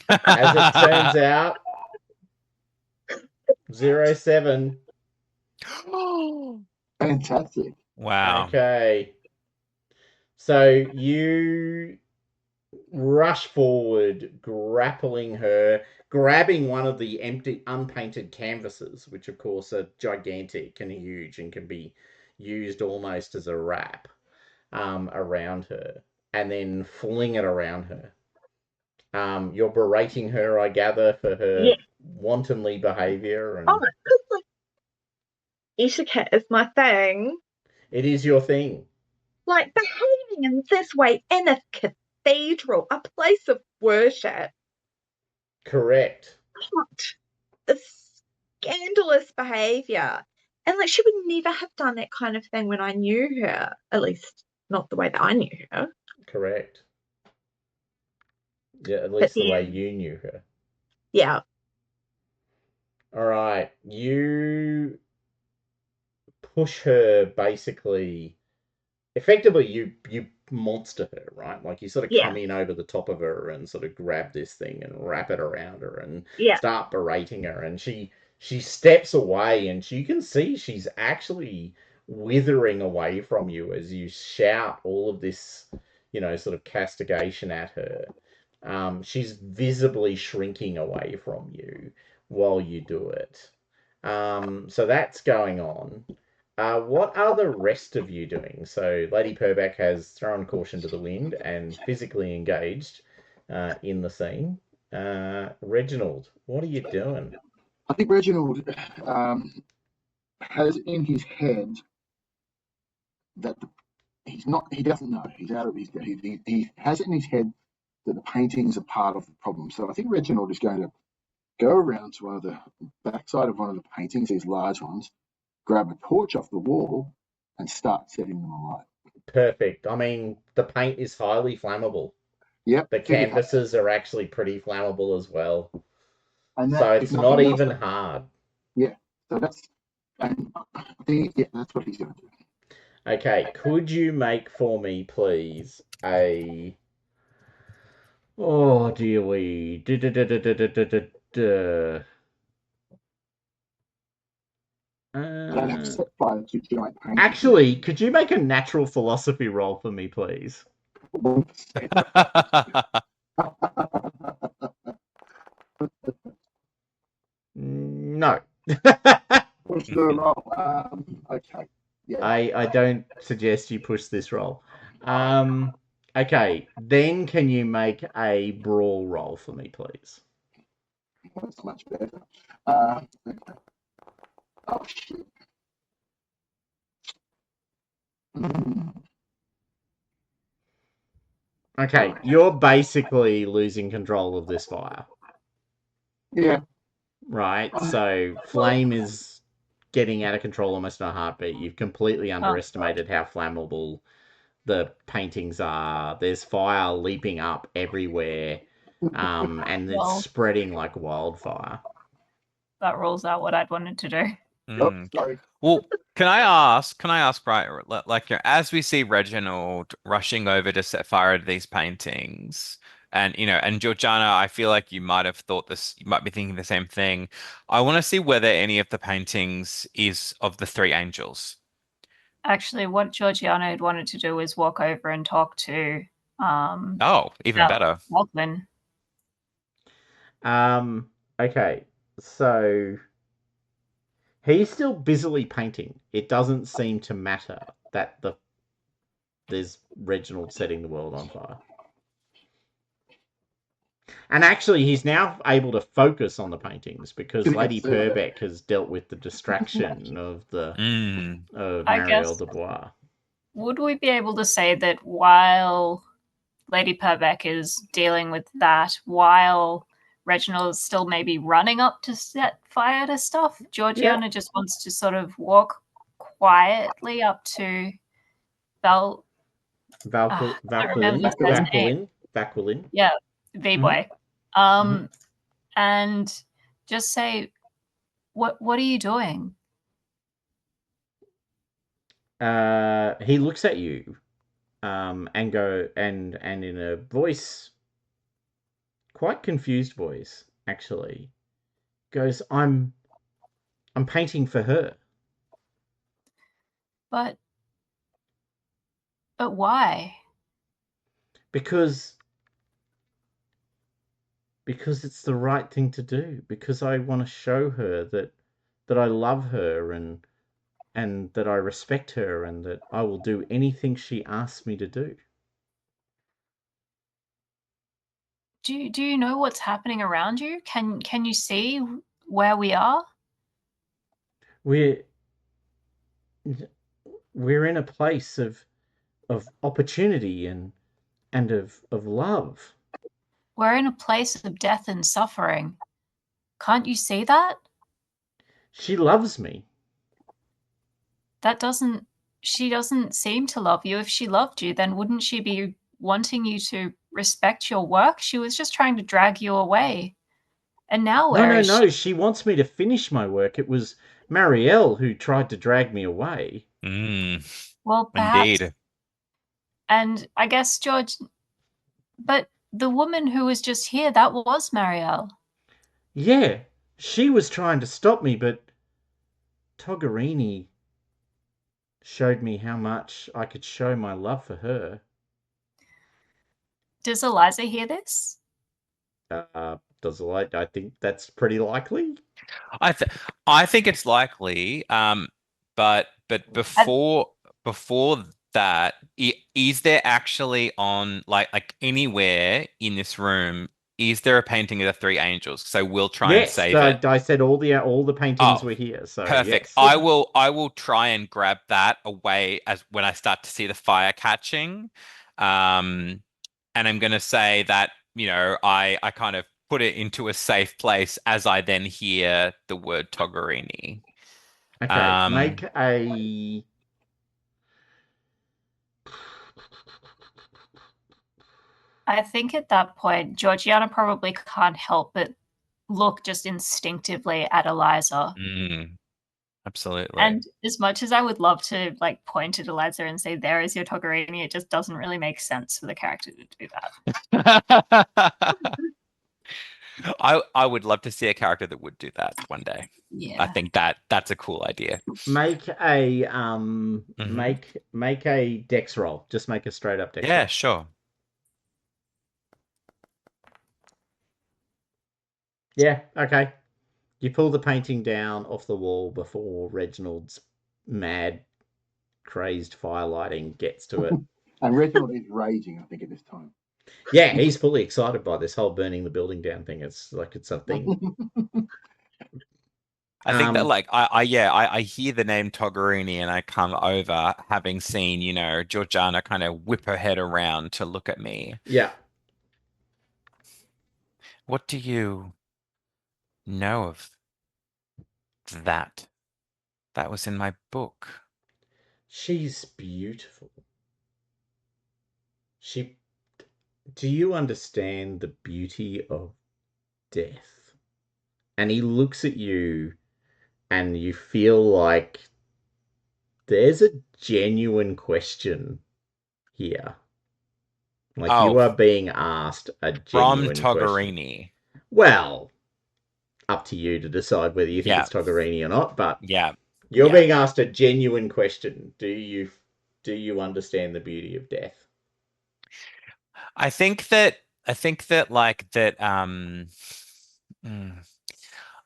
As it turns out, 07. Fantastic. Wow. Okay. So you rush forward, grappling her, grabbing one of the empty, unpainted canvases, which of course are gigantic and huge and can be used almost as a wrap around her, and then fling it around her. You're berating her, I gather, for her wantonly behavior, and because like etiquette is my thing. it is your thing. Like behaving in this way in a cathedral, a place of worship. Correct. What a scandalous behavior. And like she would never have done that kind of thing when I knew her, at least not the way that I knew her. Correct. Yeah, at But least the way then, you knew her. yeah, All right, you push her basically. Effectively, you monster her, right? Like you sort of yeah, come in over the top of her and sort of grab this thing and wrap it around her and yeah. start berating her, and she steps away, and you can see she's actually withering away from you as you shout all of this, sort of castigation at her. She's visibly shrinking away from you while you do it. So that's going on. What are the rest of you doing? So Lady Purbeck has thrown caution to the wind and physically engaged in the scene. Reginald, what are you doing? I think Reginald has in his head that he doesn't know. He's out of his head. He has it in his head that the paintings are part of the problem. So I think Reginald is going to go around to one of the backside of one of the paintings, these large ones, grab a torch off the wall, and start setting them alight. Perfect. I mean, the paint is highly flammable. Yep. The canvases are actually pretty flammable as well. And so it's not even hard. Yeah. So and I think, that's what he's going to do. Okay, could you make for me, please, oh, dear we. I'd have set fire to giant paintings. Actually, could you make a natural philosophy roll for me, please? No. What's the roll? Okay. Yeah. I don't suggest you push this roll. Okay, then can you make a brawl roll for me, please? That's much better. Oh shit. Okay, you're basically losing control of this fire, Yeah. right? So flame is getting out of control almost in a heartbeat. You've completely underestimated how flammable the paintings are. There's fire leaping up everywhere, and it's Well, spreading like wildfire. that rules out what I'd wanted to do. Oh, Mm. sorry. Well, can I ask, right, like, as we see Reginald rushing over to set fire to these paintings, and, and Georgiana, I feel like you might have thought this, you might be thinking the same thing. I want to see whether any of the paintings is of the three angels. Actually, what Georgiana had wanted to do was walk over and talk to Oh, even better. Lachlan. Okay, so he's still busily painting. It doesn't seem to matter that there's Reginald setting the world on fire. And actually, he's now able to focus on the paintings because Lady Purbeck has dealt with the distraction of I Marielle guess, Dubois. would we be able to say that while Lady Purbeck is dealing with that, while Reginald is still maybe running up to set fire to stuff, Georgiana just wants to sort of walk quietly up to Val. Valquilin. Yeah, V-Boy. And just say, what are you doing? He looks at you, and in a voice, quite confused voice, actually, goes, I'm painting for her. But why? Because it's the right thing to do. Because I want to show her that I love her and that I respect her and that I will do anything she asks me to do. Do you know what's happening around you? Can you see where we are? We're in a place of opportunity and of love. We're in a place of death and suffering. Can't you see that? She loves me. She doesn't seem to love you. If she loved you, then wouldn't she be wanting you to respect your work? She was just trying to drag you away. And now where is No. she? She wants me to finish my work. It was Marielle who tried to drag me away. Well, perhaps. Indeed. And I guess, George, but the woman who was just here, that was Marielle. Yeah, she was trying to stop me, but Togherini showed me how much I could show my love for her. Does Eliza hear this? I think that's pretty likely. I think it's likely. But before that, is there actually on like anywhere in this room? Is there a painting of the three angels? So we'll try and Yes, save it. I said all the paintings Oh, were here. So perfect. yes. I will try and grab that away as when I start to see the fire catching. And I'm gonna say that, I kind of put it into a safe place as I then hear the word Togherini. Okay, make a. I think at that point, Georgiana probably can't help but look just instinctively at Eliza. Absolutely. And as much as I would love to like point at Eliza and say, there is your Togherini, it just doesn't really make sense for the character to do that. I would love to see a character that would do that one day. Yeah. I think that's a cool idea. Make a make a dex roll. Just make a straight up dex roll. Yeah, sure. Yeah, okay. You pull the painting down off the wall before Reginald's mad crazed firelighting gets to it. And Reginald is raging, I think, at this time. Yeah, he's fully excited by this whole burning the building down thing. It's like it's a thing. I think that like I hear the name Toggerini and I come over having seen, Georgiana kind of whip her head around to look at me. Yeah. What do you know of that? That was in my book. She's beautiful. Do you understand the beauty of death? And he looks at you and you feel like there's a genuine question here. Like you are being asked a From genuine question. Toggerini. Well, up to you to decide whether you think it's Toggerini or not, but you're being asked a genuine question. Do you understand the beauty of death? I think that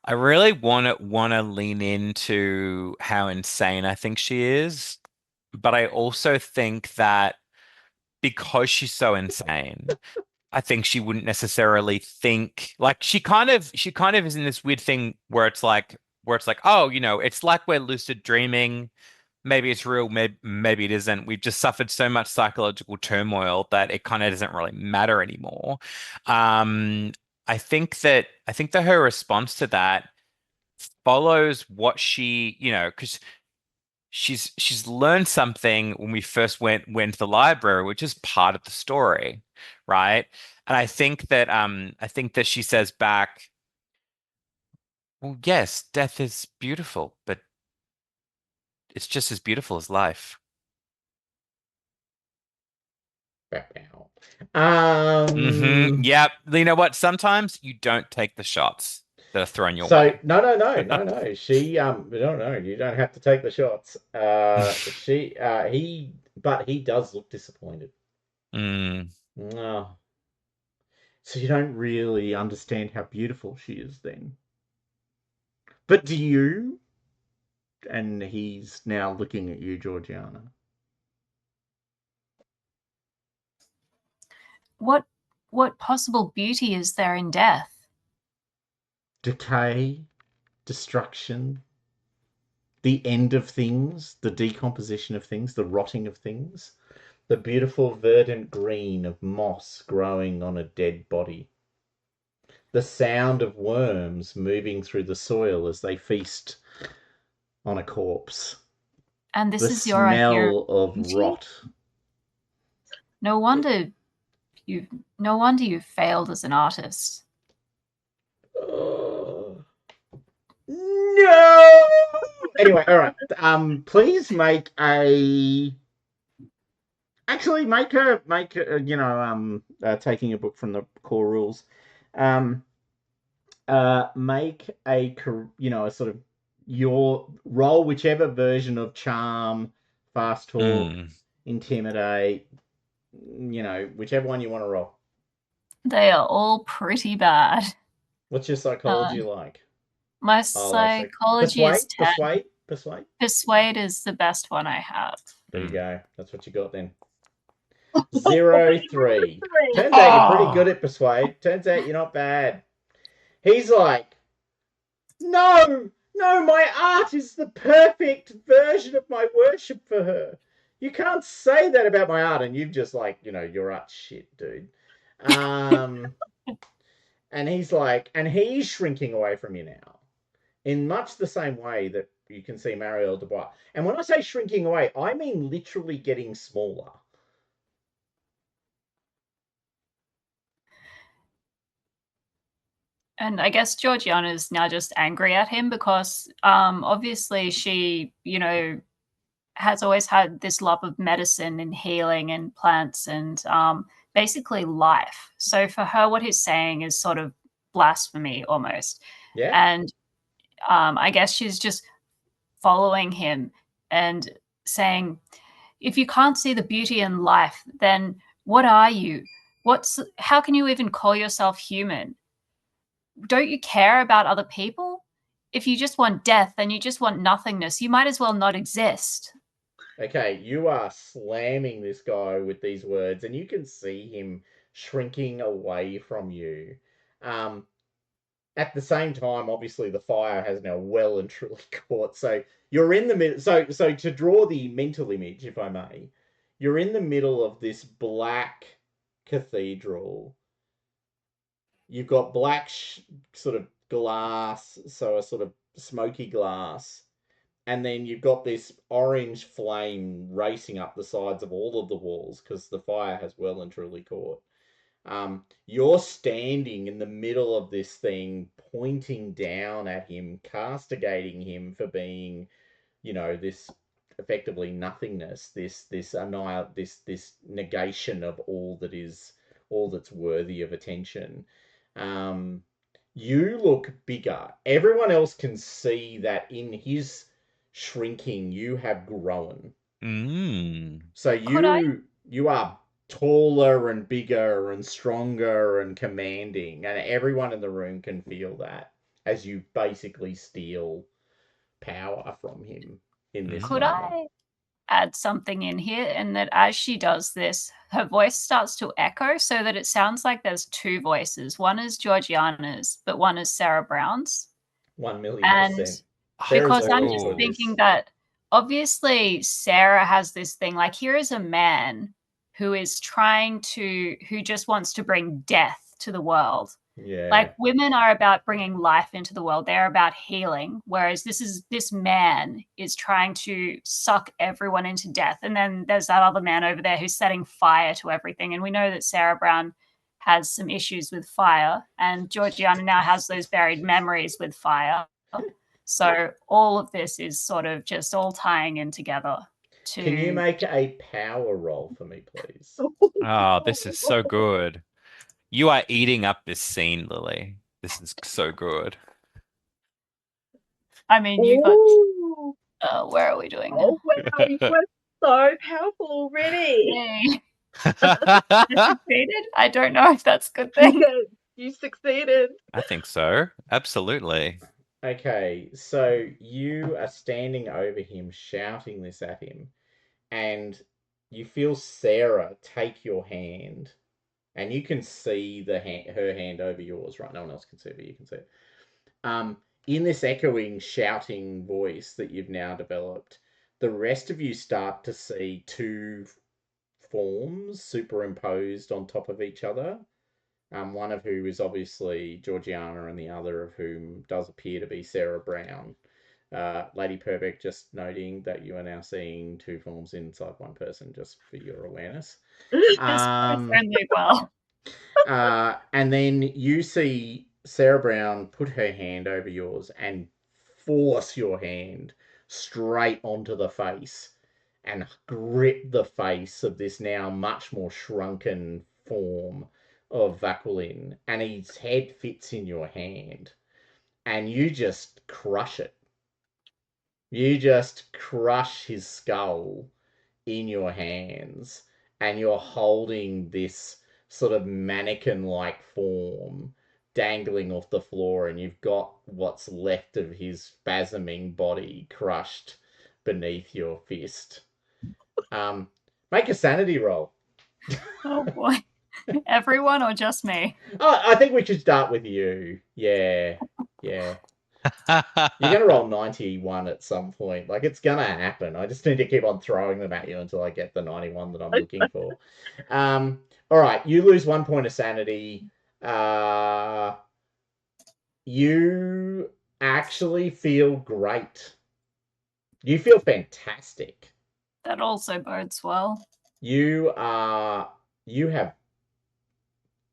I really want to lean into how insane I think she is, but I also think that because she's so insane, I think she wouldn't necessarily think like she kind of is in this weird thing where it's like oh, it's like we're lucid dreaming. Maybe it's real, maybe it isn't. We've just suffered so much psychological turmoil that it kind of doesn't really matter anymore. I think that her response to that follows what she, because she's learned something when we first went to the library, which is part of the story, right? And I think that she says back, well, yes, death is beautiful, but it's just as beautiful as life. Yeah, you know what? Sometimes you don't take the shots that are thrown your way. No. She no, you don't have to take the shots. He does look disappointed. Oh. So you don't really understand how beautiful she is then. But do you? And he's now looking at you, Georgiana. What possible beauty is there in death? Decay, destruction, the end of things, the decomposition of things, the rotting of things, the beautiful verdant green of moss growing on a dead body, the sound of worms moving through the soil as they feast on a corpse. And this the is your idea of rot. No wonder you failed as an artist. No. Anyway, all right. Please make a. Actually, taking a book from the core rules. Make a sort of your roll whichever version of charm, fast talk, intimidate. Whichever one you want to roll. They are all pretty bad. What's your psychology like? My psychology is 10. Persuade is the best one I have. There you go. That's what you got then. 0-3. Turns out you're pretty good at persuade. Turns out you're not bad. He's like, no, my art is the perfect version of my worship for her. You can't say that about my art. And you've just like, your art's shit, dude. And he's like, and he's shrinking away from you now in much the same way that you can see Marielle Dubois. And when I say shrinking away, I mean literally getting smaller. And I guess Georgiana is now just angry at him because obviously she, has always had this love of medicine and healing and plants and basically life. So for her, what he's saying is sort of blasphemy almost. Yeah. And I guess she's just following him and saying, if you can't see the beauty in life, then what are you? How can you even call yourself human? Don't you care about other people? If you just want death, then you just want nothingness. You might as well not exist. Okay, you are slamming this guy with these words, and you can see him shrinking away from you. Um, at the same time, obviously, the fire has now well and truly caught. So you're in the middle. So to draw the mental image, if I may, you're in the middle of this black cathedral. You've got black sort of glass, so a sort of smoky glass, and then you've got this orange flame racing up the sides of all of the walls because the fire has well and truly caught. You're standing in the middle of this thing, pointing down at him, castigating him for being, this effectively nothingness, this negation of all that's worthy of attention. Um, you look bigger. Everyone else can see that in his shrinking, you have grown. So Could I? you are taller and bigger and stronger and commanding, and everyone in the room can feel that as you basically steal power from him in this Could moment. I add something in here? And that as she does this, her voice starts to echo so that it sounds like there's two voices. One is Georgiana's, but one is Sarah Brown's. 1,000,000%. And Sarah's because all I'm in just for this. thinking that obviously Sarah has this thing like, here is a man who just wants to bring death to the world. Yeah. Like, women are about bringing life into the world. They're about healing. Whereas this man is trying to suck everyone into death. And then there's that other man over there who's setting fire to everything. And we know that Sarah Brown has some issues with fire, and Georgiana now has those buried memories with fire. So all of this is sort of just all tying in together. Can you make a power roll for me, please? Oh, this is so good. You are eating up this scene, Lily. This is so good. I mean, you got. Where are we doing now? Oh wow, you were so powerful already. Yay. I succeeded. I don't know if that's a good thing. Yes, you succeeded. I think so. Absolutely. Okay, so you are standing over him, shouting this at him, and you feel Sarah take your hand, and you can see her hand over yours, right? No one else can see it, but you can see it. In this echoing, shouting voice that you've now developed, the rest of you start to see two forms superimposed on top of each other. One of whom is obviously Georgiana, and the other of whom does appear to be Sarah Brown. Lady Purbeck, just noting that you are now seeing two forms inside one person, just for your awareness. Friendly well. And then you see Sarah Brown put her hand over yours and force your hand straight onto the face and grip the face of this now much more shrunken form of Vaquilin, and his head fits in your hand, and you just crush it. You just crush his skull in your hands, and you're holding this sort of mannequin-like form dangling off the floor, and you've got what's left of his spasming body crushed beneath your fist. Make a sanity roll. Oh boy. Everyone or just me? Oh, I think we should start with you. Yeah. You're gonna roll 91 at some point. Like, it's gonna happen. I just need to keep on throwing them at you until I get the 91 that I'm looking for. All right, you lose 1 point of sanity. You actually feel great. You feel fantastic. That also bodes well. You have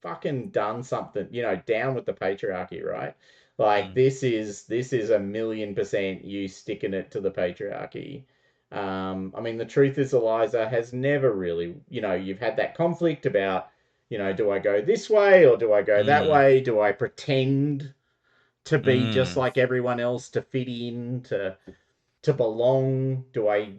fucking done something, down with the patriarchy, right? Like, this is 1,000,000% you sticking it to the patriarchy. I mean, the truth is, Eliza has never really, you've had that conflict about, do I go this way or do I go that way? Do I pretend to be just like everyone else, to fit in, to belong? Do I,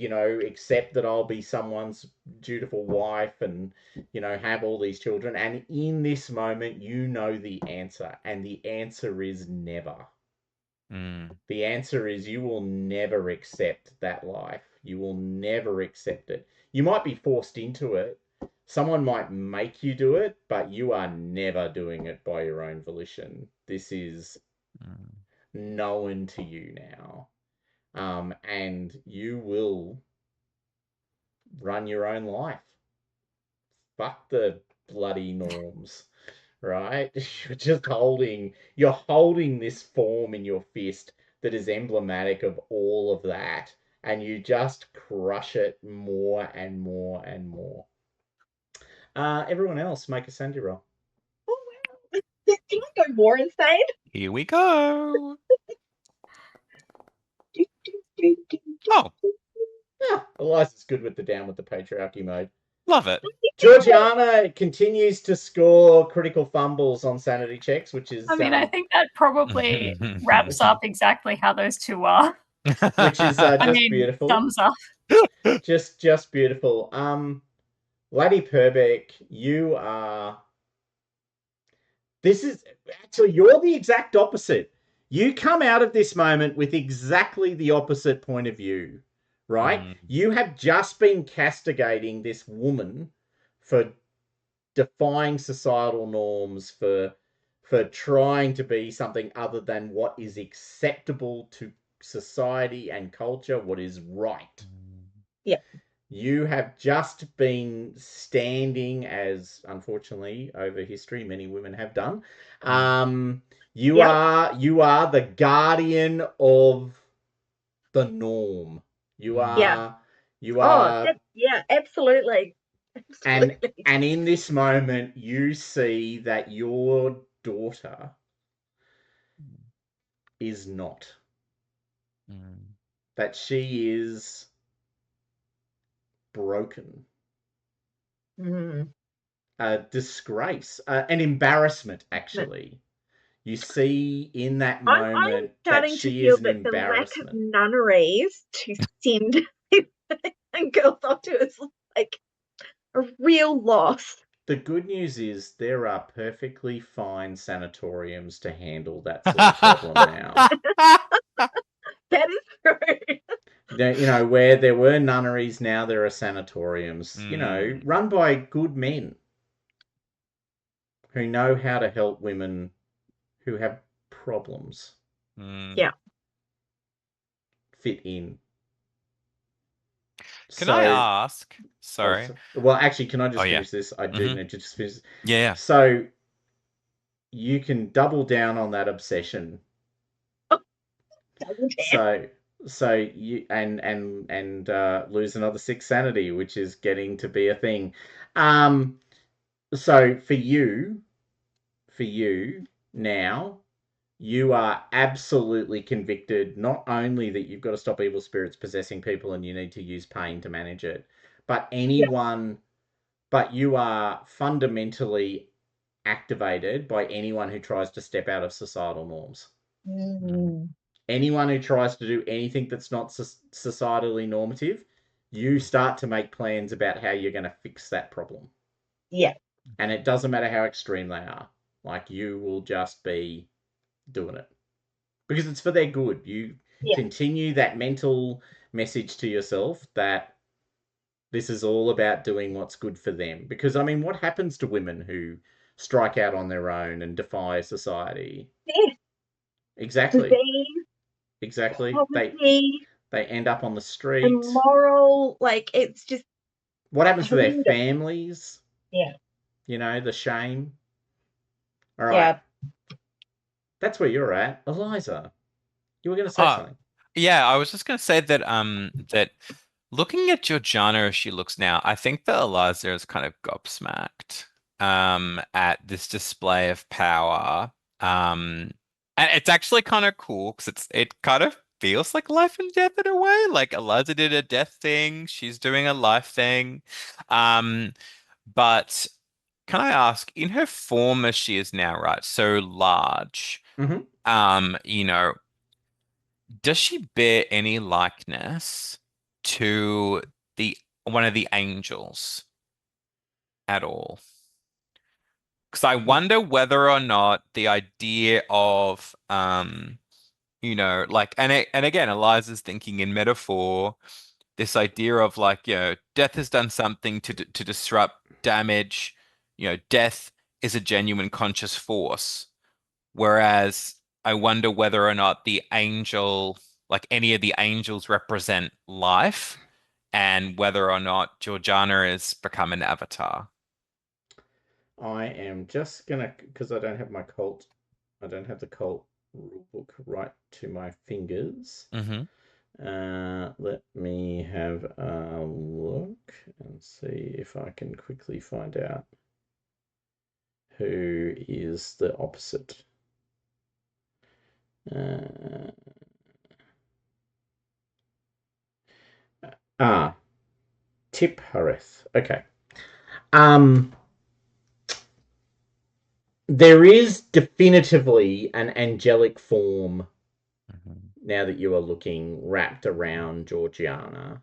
accept that I'll be someone's dutiful wife and, have all these children? And in this moment, you know the answer, and the answer is never. Mm. The answer is you will never accept that life. You will never accept it. You might be forced into it. Someone might make you do it, but you are never doing it by your own volition. This is Mm. known to you now. And you will run your own life. Fuck the bloody norms, right? You're holding this form in your fist that is emblematic of all of that, and you just crush it more and more and more. Everyone else, make a sanity roll. Oh wow. Can I go more insane? Here we go. Oh, Yeah, Eliza's good with the patriarchy mode. love it. Georgiana continues to score critical fumbles on sanity checks, which is I mean, I think that probably wraps up exactly how those two are. which is I just mean, beautiful. thumbs up. Just beautiful. Laddie Purbeck, you are. This is actually you're the exact opposite. You come out of this moment with exactly the opposite point of view, right? Mm. You have just been castigating this woman for defying societal norms, for trying to be something other than what is acceptable to society and culture, what is right. Yeah. You have just been standing, as unfortunately over history many women have done. You Yep. are the guardian of the norm. You are Yeah, absolutely. and Absolutely. and in this moment you see that your daughter is not. Mm. That she is broken. Mm. A disgrace, an embarrassment, actually. You see in that I'm moment that starting to she feel is an that the lack of embarrassment. nunneries to send and girls off to is like a real loss. The good news is there are perfectly fine sanatoriums to handle that sort of problem now. That is true. Where there were nunneries, now there are sanatoriums, Mm. run by good men who know how to help women who have problems Mm. Yeah. fit in. Can I So, ask? Sorry. well, actually, can I Oh, just yeah. finish this? I do need to just finish. Yeah. So, you can double down on that obsession. So you and lose another 6 sanity, which is getting to be a thing. So for you now, you are absolutely convicted not only that you've got to stop evil spirits possessing people and you need to use pain to manage it, but you are fundamentally activated by anyone who tries to step out of societal norms. Mm. Anyone who tries to do anything that's not societally normative, you start to make plans about how you're going to fix that problem. Yeah. And it doesn't matter how extreme they are. Like, you will just be doing it because it's for their good. You continue that mental message to yourself that this is all about doing what's good for them. Because, I mean, what happens to women who strike out on their own and defy society? Yeah. Exactly. Disease, Exactly. poverty, They end up on the street. immoral, like it's just What happens to their horrendous. families? Yeah. The shame. All right. Yeah. That's where you're at. Eliza, you were going to say something. Yeah, I was just gonna say that that looking at Georgiana as she looks now, I think that Eliza is kind of gobsmacked at this display of power. And it's actually kind of cool because it kind of feels like life and death in a way. Like Eliza did a death thing, she's doing a life thing. But can I ask, in her form as she is now, right? So large, Mm-hmm. does she bear any likeness to the one of the angels at all? Because I wonder whether or not the idea of like, and again, Eliza's thinking in metaphor, this idea of like, death has done something to disrupt, damage, death is a genuine conscious force. Whereas I wonder whether or not like any of the angels represent life, and whether or not Georgiana has become an avatar. I am just gonna, because I don't have the cult rule book right to my fingers. Mm-hmm. Let me have a look and see if I can quickly find out who is the opposite. Tip Harith. Okay. There is definitively an angelic form, now that you are looking, wrapped around Georgiana.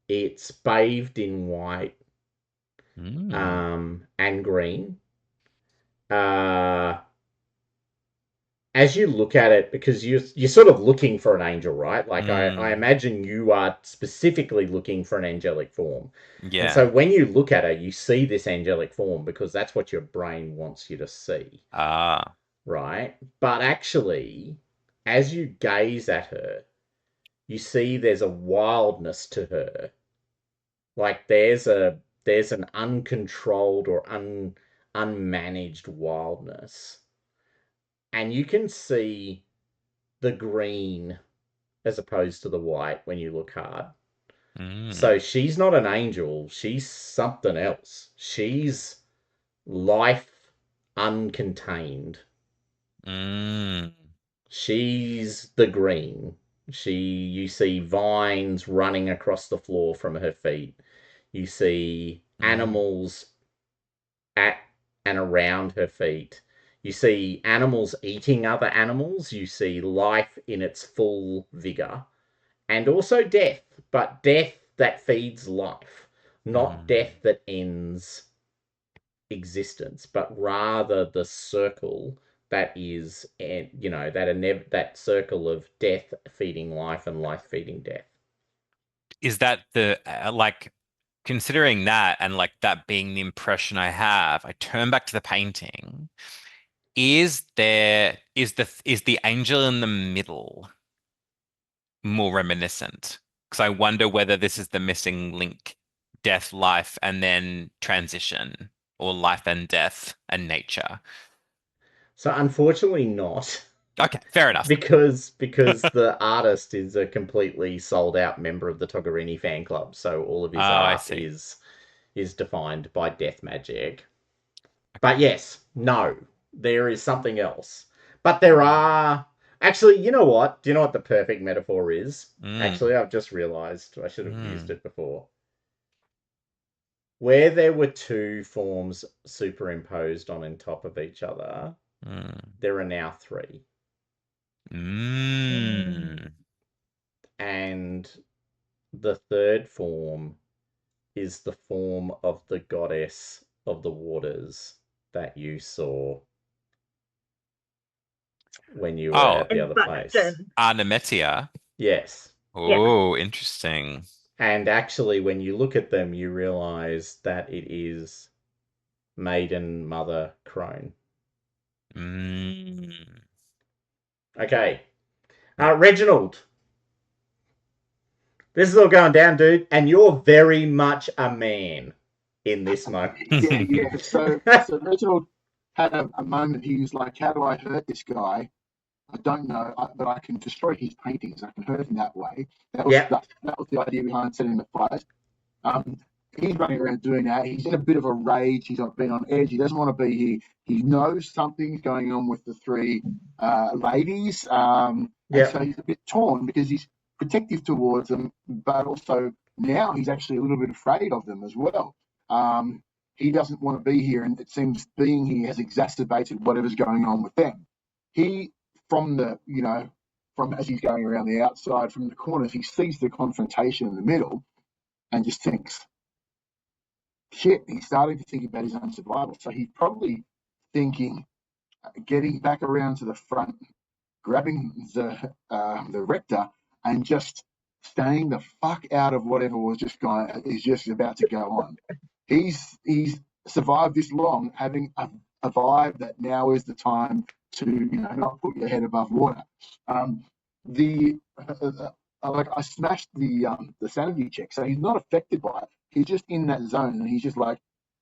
It's bathed in white and green. As you look at it, because you're sort of looking for an angel, right? Like I imagine you are specifically looking for an angelic form. And so Yeah. when you look at her, you see this angelic form because that's what your brain wants you to see. Right? But actually, as you gaze at her, you see there's a wildness to her. Like there's an uncontrolled or unmanaged wildness. And you can see the green as opposed to the white when you look hard. So she's not an angel, she's something else. She's life uncontained. She's the green. You see vines running across the floor from her feet. You see animals at and around her feet. You see animals eating other animals. You see life in its full vigor. And also death, but death that feeds life, not death that ends existence, but rather the circle that is, that circle of death feeding life and life feeding death. Is that the like, considering that and like that being the impression I have, I turn back to the painting. Is the angel in the middle more reminiscent? Because I wonder whether this is the missing link, death, life, and then transition, or life and death and nature. So unfortunately not. Okay, fair enough. Because the artist is a completely sold out member of the Togarini fan club, so all of his art is defined by death magic. But yes, no, there is something else. But there are actually, you know what? Do you know what the perfect metaphor is? Actually, I've just realized I should have used it before. Where there were two forms superimposed on top of each other, there are now three. And the third form is the form of the goddess of the waters that you saw when you were at the other place. Arnemetia. Yes. Oh, interesting. And actually, when you look at them, you realize that it is Maiden Mother Crone. Okay. Reginald. This is all going down, dude, and you're very much a man in this moment. Yeah. So Reginald had a moment. He was like, "How do I hurt this guy? I don't know, but I can destroy his paintings. I can hurt him that way." That was the idea behind setting the fires. He's running around doing that. He's in a bit of a rage. He's been on edge. He doesn't want to be here. He knows something's going on with the three ladies. And so he's a bit torn because he's protective towards them, but also now he's actually a little bit afraid of them as well. He doesn't want to be here, and it seems being here has exacerbated whatever's going on with them. From as he's going around the outside, from the corners, he sees the confrontation in the middle and just thinks, shit, he's starting to think about his own survival. So he's probably thinking, getting back around to the front, grabbing the rector and just staying the fuck out of whatever is just about to go on. He's survived this long, having a vibe that now is the time to not put your head above water. Like I smashed the sanity check, so he's not affected by it. He's just in that zone, and he's just like,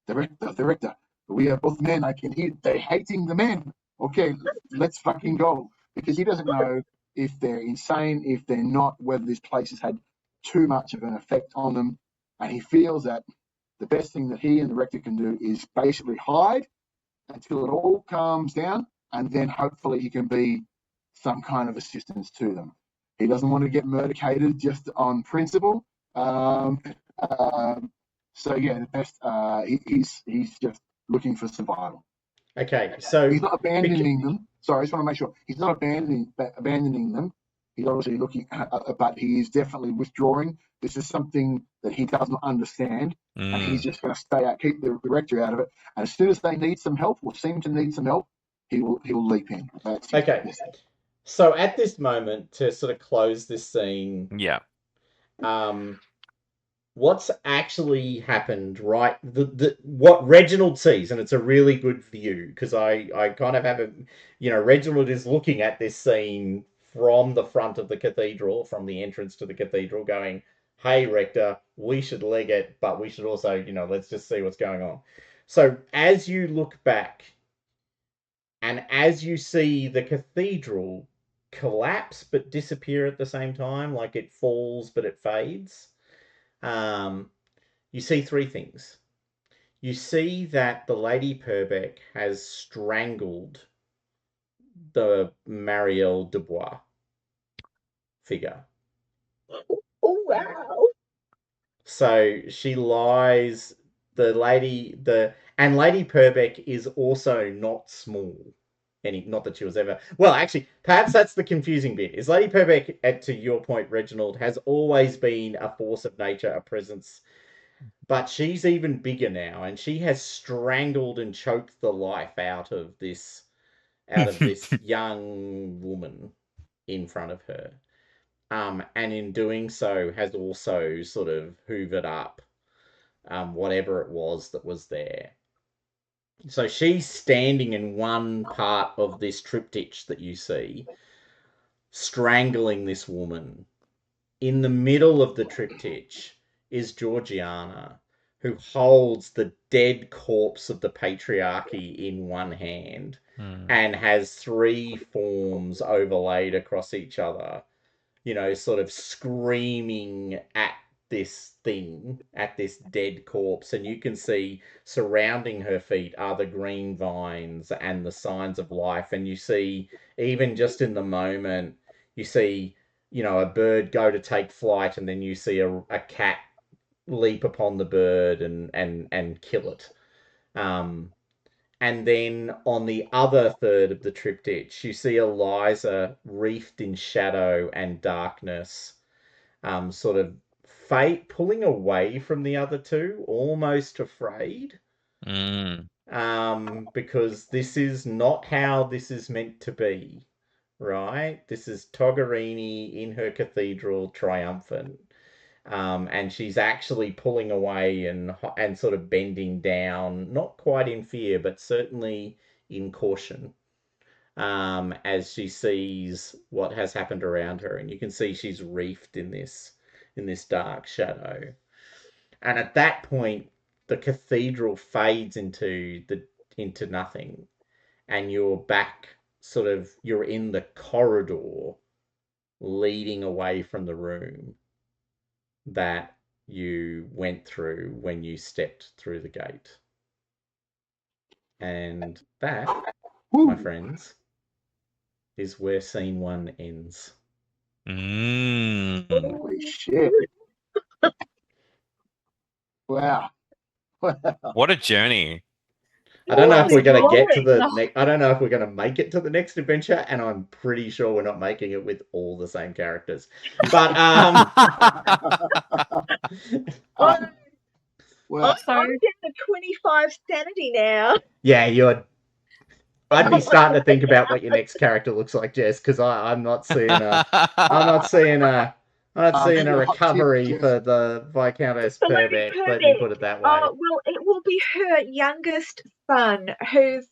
the rector. We are both men. I can hear they're hating the men. Okay, let's fucking go, because he doesn't know if they're insane, if they're not, whether this place has had too much of an effect on them, and he feels that the best thing that he and the rector can do is basically hide until it all calms down, and then hopefully he can be some kind of assistance to them. He doesn't want to get murdercated just on principle. So yeah, the best. He's just looking for survival. Okay, so he's not abandoning them. Sorry, I just want to make sure he's not abandoning them. He's obviously looking, but he is definitely withdrawing. This is something that he does not understand, and he's just going to stay out, keep the rector out of it. And as soon as they need some help or seem to need some help, he will leap in. That's okay. So at this moment, to sort of close this scene, yeah. What's actually happened, right? What Reginald sees, and it's a really good view, because I kind of have Reginald is looking at this scene from the front of the cathedral, from the entrance to the cathedral, going, hey, Rector, we should leg it, but we should also, let's just see what's going on. So as you look back, and as you see the cathedral collapse but disappear at the same time, like it falls but it fades, you see three things. You see that the Lady Purbeck has strangled the Marielle Dubois figure. Oh, wow. So she lies, and Lady Purbeck is also not small. Not that she was ever... Well, actually, perhaps that's the confusing bit. Is Lady Purbeck, to your point, Reginald, has always been a force of nature, a presence, but she's even bigger now, and she has strangled and choked the life out of this young woman in front of her. And in doing so has also sort of hoovered up whatever it was that was there. So she's standing in one part of this triptych that you see, strangling this woman. In the middle of the triptych is Georgiana, who holds the dead corpse of the patriarchy in one hand and has three forms overlaid across each other, sort of screaming at this thing, at this dead corpse. And you can see surrounding her feet are the green vines and the signs of life. And you see, even just in the moment, you see, a bird go to take flight, and then you see a cat leap upon the bird and kill it. And then on the other third of the triptych, you see Eliza reefed in shadow and darkness, sort of pulling away from the other two, almost afraid. Because this is not how this is meant to be, right? This is Togherini in her cathedral, triumphant. And she's actually pulling away and sort of bending down, not quite in fear, but certainly in caution, as she sees what has happened around her. And you can see she's reefed in this dark shadow. And at that point, the cathedral fades into nothing, and you're back, you're in the corridor leading away from the room that you went through when you stepped through the gate. And that, my friends, is where scene 1 ends. Holy shit. Wow. What a journey. I don't know if we're going to get to the next... I don't know if we're going to make it to the next adventure, and I'm pretty sure we're not making it with all the same characters. But, well, I'm getting the 25 sanity now. Yeah, you're... I'd be starting to think about what your next character looks like, Jess, because I'm not seeing a Here's a hot tip, recovery Jess. for the Viscountess The Lady Purbeck. Let me Purbeck. put it that way. Well, it will be her youngest son who's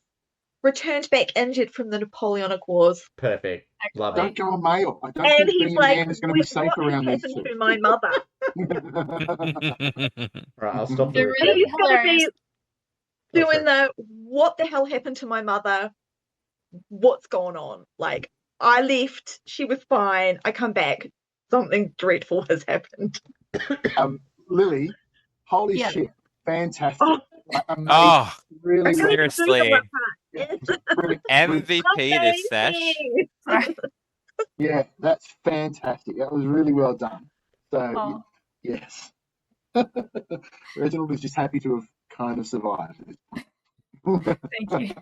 returned back injured from the Napoleonic Wars. Perfect. Love Don't it. go on male. I don't And think he's being a like, man is going to be safe what has around these happened two. to my mother? Right, I'll stop the They're recording. really He's going to hilarious. be Oh, sorry. doing the, what the hell happened to my mother? What's going on? Like, I left, she was fine, I come back, something dreadful has happened. Lily, holy Yeah. shit, fantastic. Oh, Like, amazing. Oh, Really, I really, can't do the seriously. lip yeah, part. it's brilliant. MVP this sesh. Amazing. Sorry. Yeah, that's fantastic. That was really well done. So, Oh, yes. Reginald is just happy to have kind of survived. thank you.